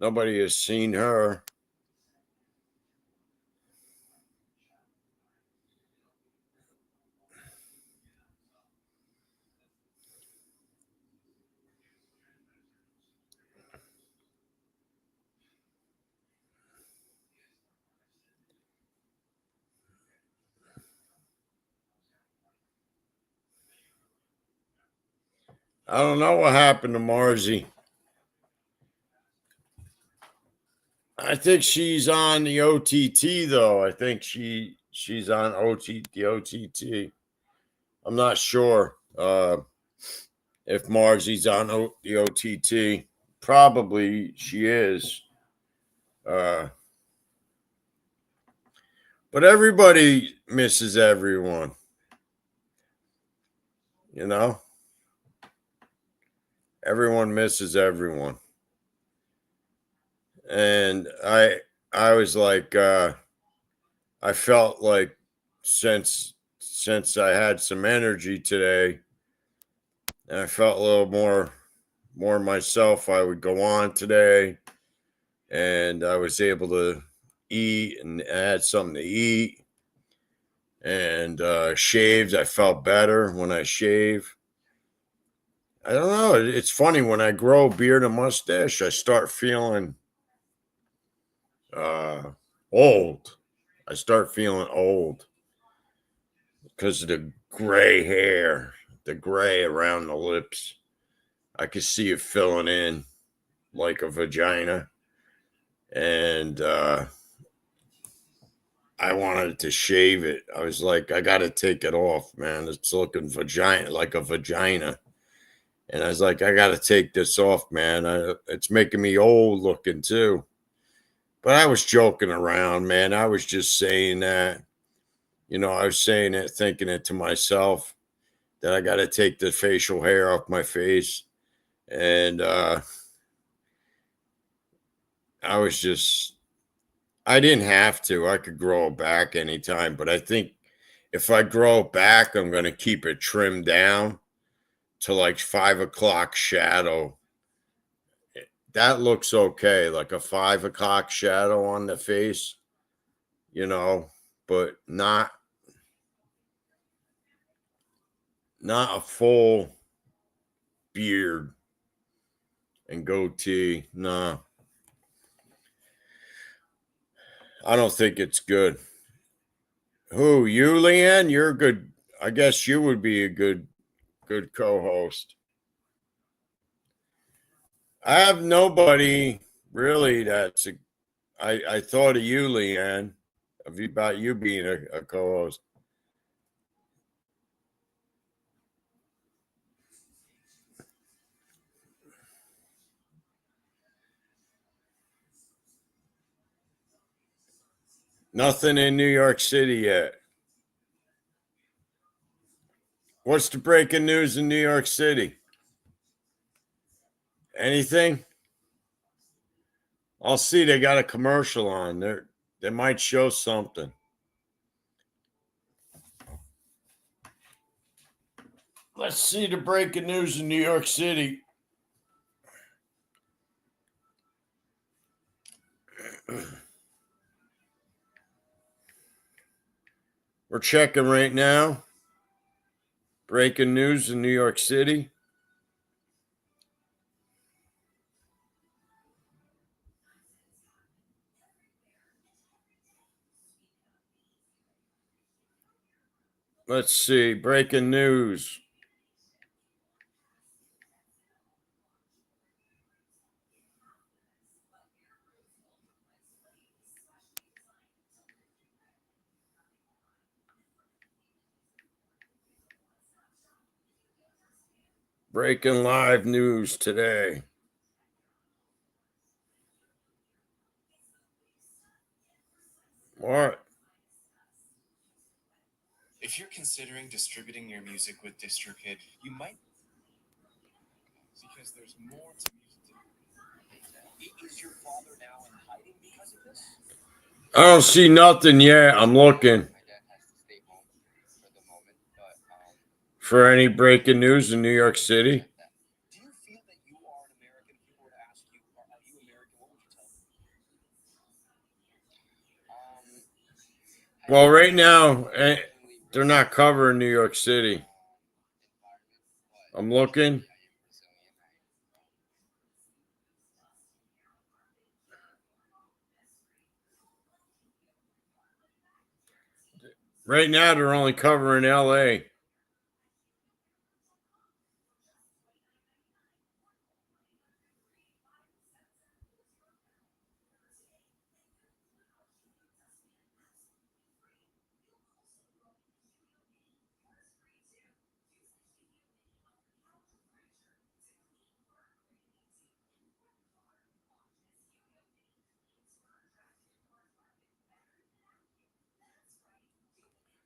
Nobody has seen her. I don't know what happened to Marzi. I think she's on the OTT though. I think she's on the OTT. I'm not sure if Marzi's on the OTT. Probably she is. Uh, but everybody misses everyone. You know, everyone misses everyone. And I was like, I felt like since I had some energy today, and I felt a little more myself, I would go on today, and I was able to eat and I had something to eat, and shaved. I felt better when I shave. I don't know. It's funny when I grow a beard and mustache, I start feeling uh, old. I start feeling old because of the gray hair, the gray around the lips. I could see it filling in like a vagina. And I wanted to shave it. I was like, I got to take it off, man. It's looking vagina like a vagina. And I was like, I got to take this off, man. It's making me old looking too. But I was joking around, man. I was just saying that. I was saying it, thinking it to myself that I got to take the facial hair off my face. And I was just, I didn't have to. I could grow it back anytime. But I think if I grow it back, I'm going to keep it trimmed down to like 5 o'clock shadow. That looks okay. Like a 5 o'clock shadow on the face, but not a full beard and goatee. No, I don't think it's good. Who, you, Leanne? You're good. I guess you would be a good co-host. I have nobody really I thought of you, Leanne, about you being a co-host. Nothing in New York City yet. What's the breaking news in New York City? Anything? I'll see. They got a commercial on there. They might show something. Let's see the breaking news in New York City. We're checking right now. Breaking news in New York City. Let's see. Breaking news. Breaking live news today. What? If you're considering distributing your music with DistroKid, you might, because there's more to music. Is your father now in hiding because of this? I don't see nothing yet. I'm looking My dad has to stay home for the moment, but for any breaking news in New York City. do you feel that you are an American? If people were to ask you, are you American? What would you tell them? Well, right now, they're not covering New York City. I'm looking. Right now, they're only covering LA.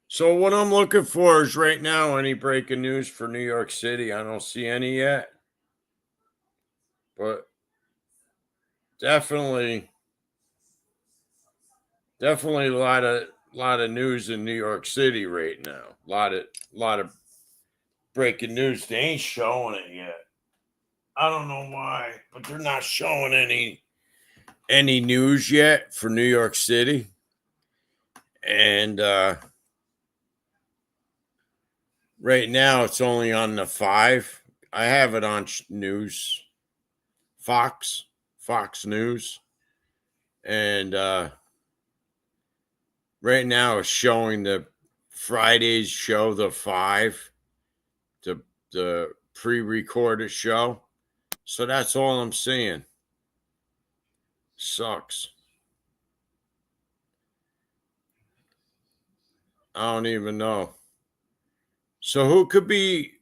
So what I'm looking for is right now any breaking news for New York City. I don't see any yet. But definitely a lot of news in New York City right now. A lot of breaking news. They ain't showing it yet. I don't know why, but they're not showing any news yet for New York City. And right now it's only on the 5. I have it on news. Fox News. And right now it's showing the Friday's show, the 5, the pre-recorded show. So that's all I'm seeing. Sucks. I don't even know. So who could be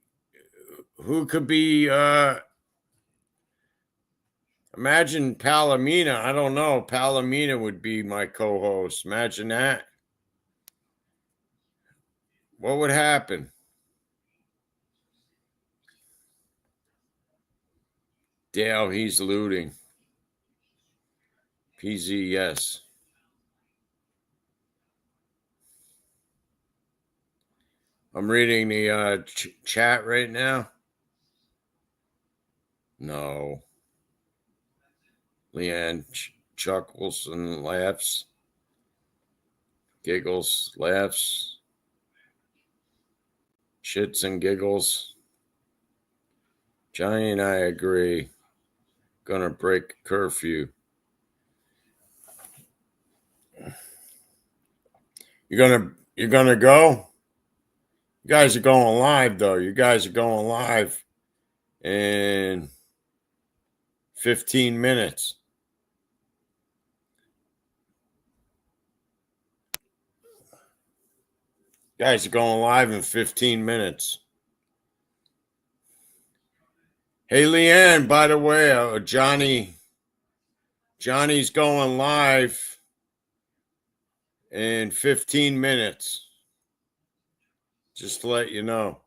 imagine Palomina. I don't know. Palomina would be my co-host. Imagine that. What would happen? Dale, he's looting. PZ, yes. I'm reading the chat right now. No. Leanne chuckles and laughs. Giggles, laughs. Shits and giggles. Johnny and I agree. Gonna break curfew. You're gonna go? You guys are going live though. You guys are going live in 15 minutes. You guys are going live in 15 minutes. Hey Leanne, by the way, Johnny's going live in 15 minutes. Just to let you know.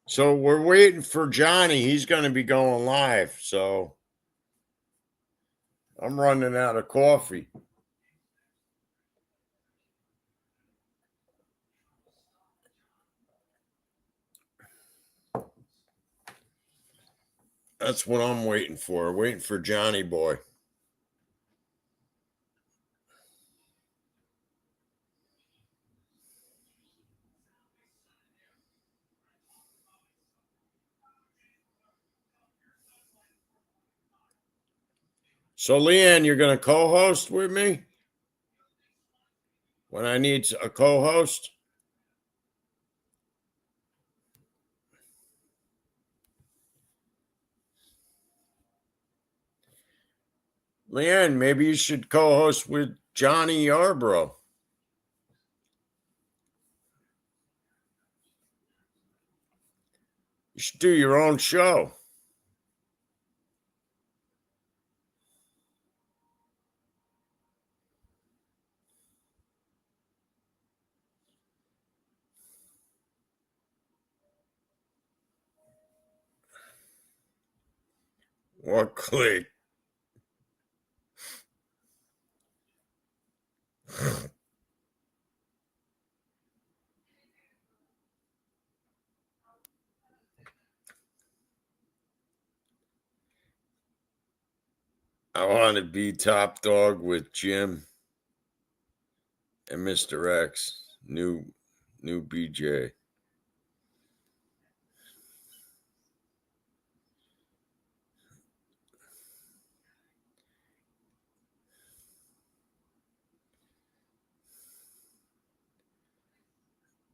So we're waiting for Johnny. He's going to be going live. So I'm running out of coffee. That's what I'm waiting for. Waiting for Johnny boy. So Leanne, you're going to co-host with me? when I need a co-host. Leanne, maybe you should co-host with Johnny Yarbrough. You should do your own show. What click? I want to be top dog with Jim and Mr. X. New BJ.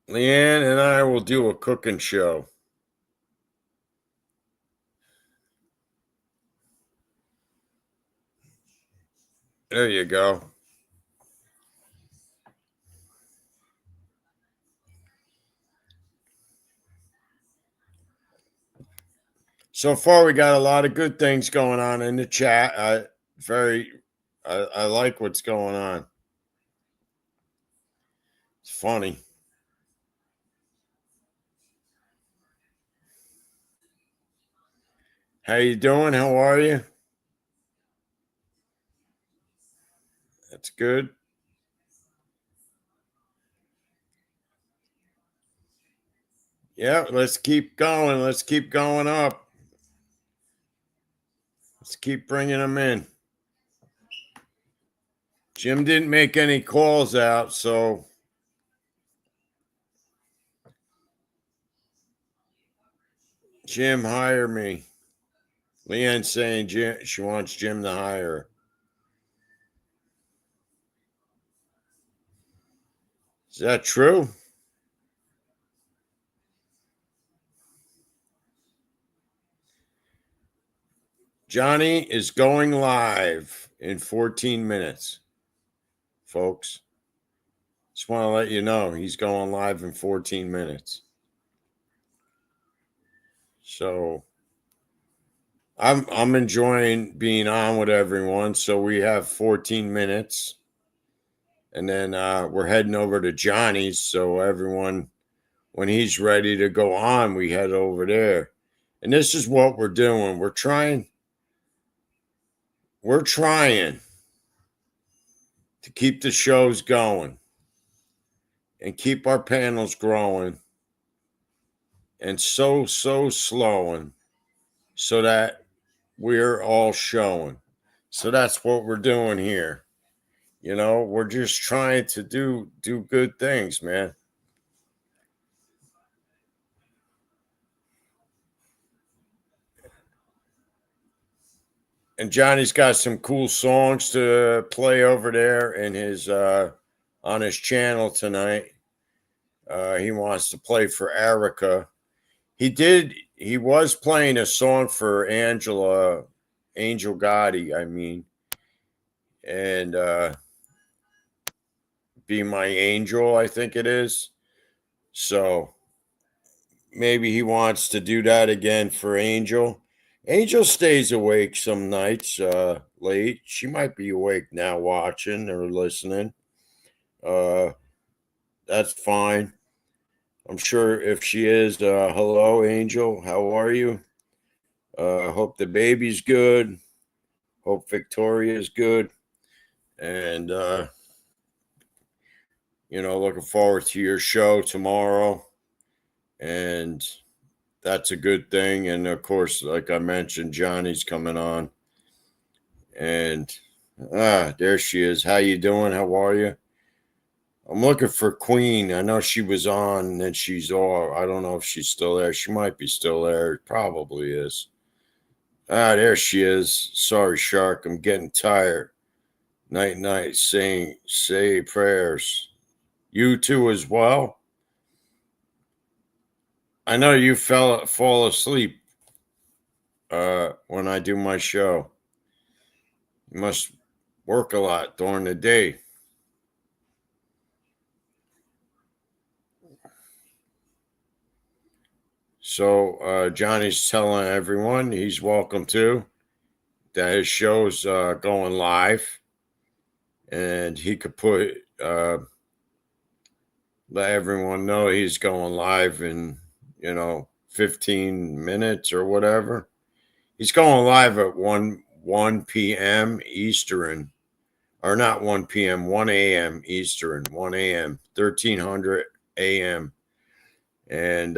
Leanne and I will do a cooking show. There you go. So far, we got a lot of good things going on in the chat. I like what's going on. It's funny. How you doing? How are you? That's good. Yeah, let's keep going. Let's keep going up. Let's keep bringing them in. Jim didn't make any calls out, so Jim, hire me. Leanne's saying she wants Jim to hire her. Is that true? Johnny is going live in 14 minutes, folks. Just want to let you know he's going live in 14 minutes. So I'm enjoying being on with everyone. So we have 14 minutes. And then we're heading over to Johnny's. So everyone, when he's ready to go on, we head over there. And this is what we're doing. We're trying to keep the shows going and keep our panels growing and so slowing so that we're all showing. So that's what we're doing here. You know, we're just trying to do good things, man. And Johnny's got some cool songs to play over there in his on his channel tonight. He wants to play for Erica. He was playing a song for Angel Gotti, I mean. And Be My Angel, I think it is. So maybe he wants to do that again for Angel. Angel stays awake some nights late. She might be awake now watching or listening. That's fine. I'm sure if she is, hello, Angel. How are you? Hope the baby's good. Hope Victoria's good. And, looking forward to your show tomorrow. And that's a good thing. And of course, like I mentioned, Johnny's coming on. And there she is. How you doing? How are you? I'm looking for Queen. I know she was on and she's off. I don't know if she's still there. She might be still there. Probably is. There she is. Sorry, Shark. I'm getting tired. Night, say prayers. You too as well. I know you fall asleep when I do my show. You must work a lot during the day. So Johnny's telling everyone he's welcome to, that his show's going live, and he could let everyone know he's going live in 15 minutes or whatever. He's going live at 1 p.m. Eastern, or not 1 p.m., 1 a.m. Eastern, 1 a.m., 1300 a.m. And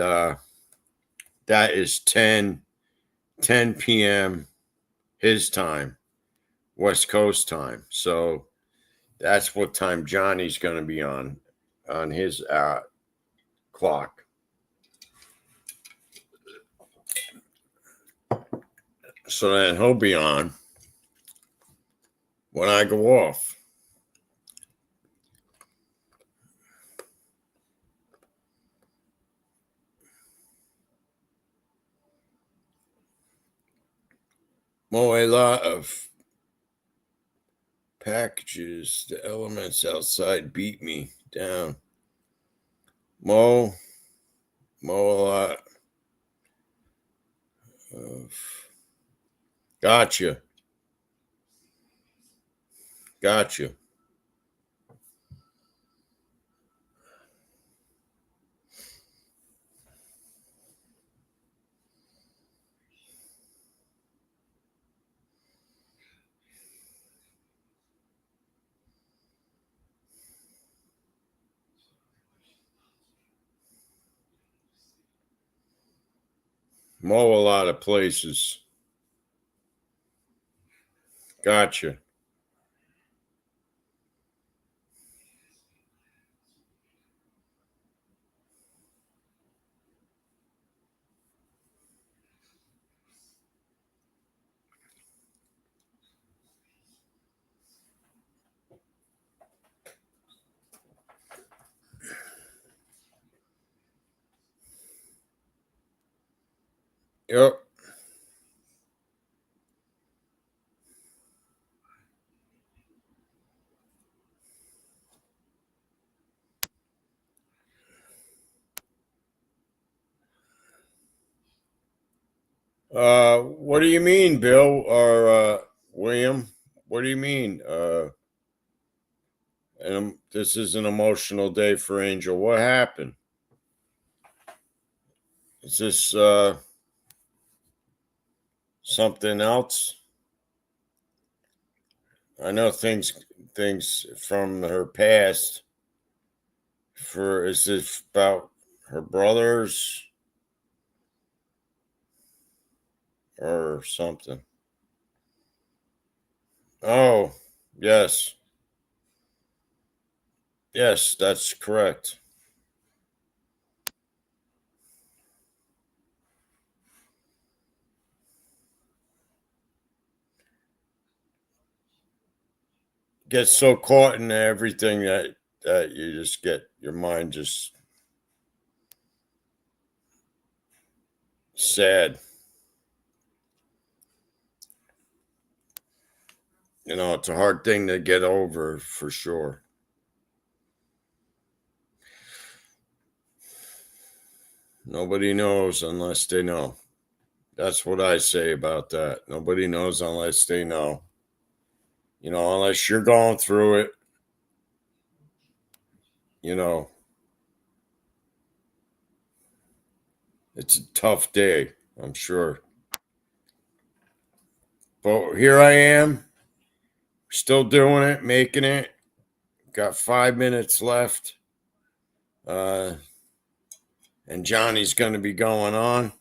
that is 10 p.m. his time, West Coast time. So that's what time Johnny's going to be on his clock. So then he'll be on when I go off. Well, a lot of packages, the elements outside beat me down. Mow a lot of. Gotcha. Mow a lot of places. Gotcha. Yep. What do you mean, Bill or William? What do you mean? And this is an emotional day for Angel. What happened? Is this something else? I know things from her past. Is this about her brothers or something? Oh, yes. Yes, that's correct. Get so caught in everything that you just get your mind just sad. It's a hard thing to get over for sure. Nobody knows unless they know. That's what I say about that. Nobody knows unless they know. Unless you're going through it, it's a tough day, I'm sure. But here I am, still doing it, making it. Got 5 minutes left. And Johnny's going to be going on.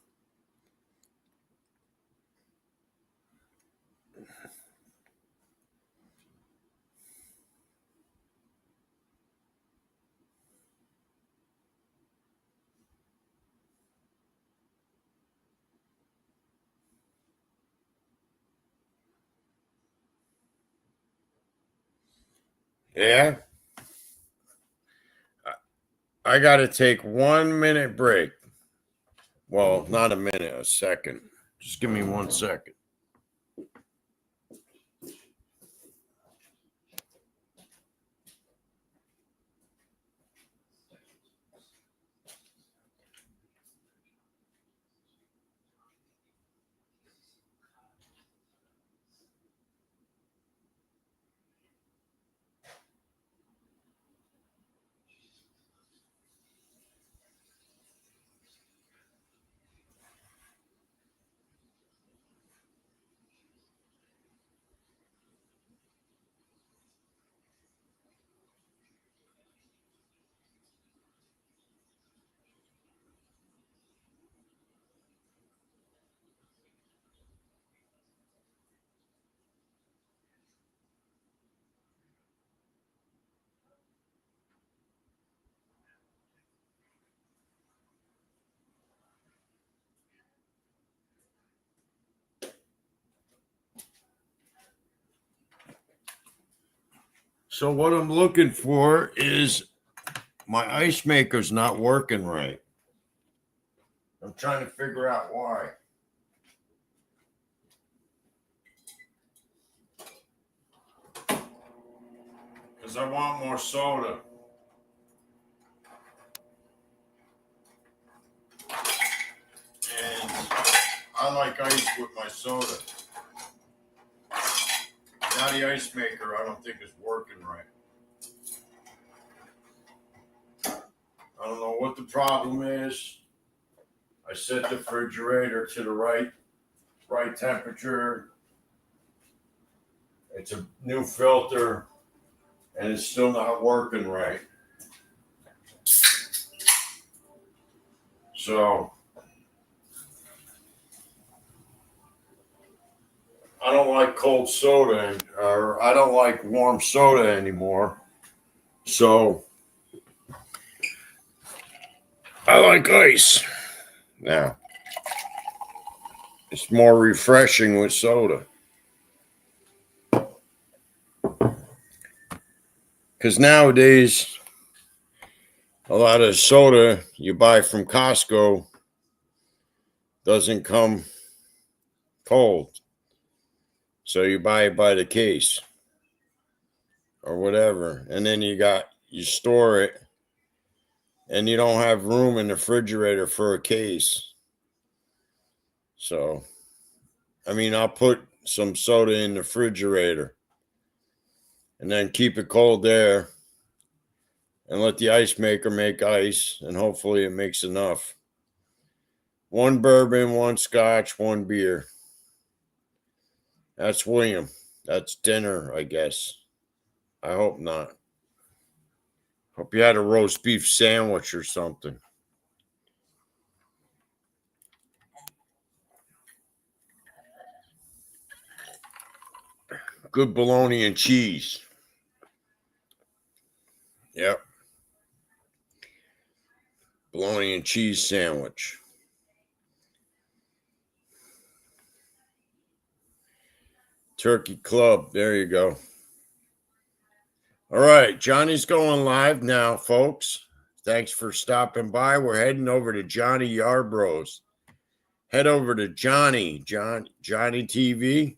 Yeah. I got to take 1 minute break. Well, not a minute, a second. Just give me 1 second. So what I'm looking for is my ice maker's not working right. I'm trying to figure out why. Because I want more soda. And I like ice with my soda. Now the ice maker I don't think is working right. I don't know what the problem is. I set the refrigerator to the right temperature. It's a new filter and it's still not working right. So I don't like cold soda or I don't like warm soda anymore. So I like ice now. It's more refreshing with soda. Because nowadays, a lot of soda you buy from Costco doesn't come cold. So you buy it by the case or whatever. And then you store it and you don't have room in the refrigerator for a case. So, I mean, I'll put some soda in the refrigerator and then keep it cold there and let the ice maker make ice. And hopefully it makes enough. 1 bourbon, 1 scotch, 1 beer. That's William. That's dinner, I guess. I hope not. Hope you had a roast beef sandwich or something. Good bologna and cheese. Yep. Bologna and cheese sandwich. Turkey Club. There you go. All right. Johnny's going live now, folks. Thanks for stopping by. We're heading over to Johnny Yarbrough's. Head over to Johnny TV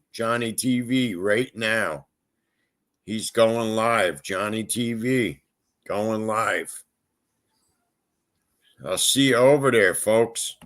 right now. He's going live. Johnny TV going live. I'll see you over there, folks.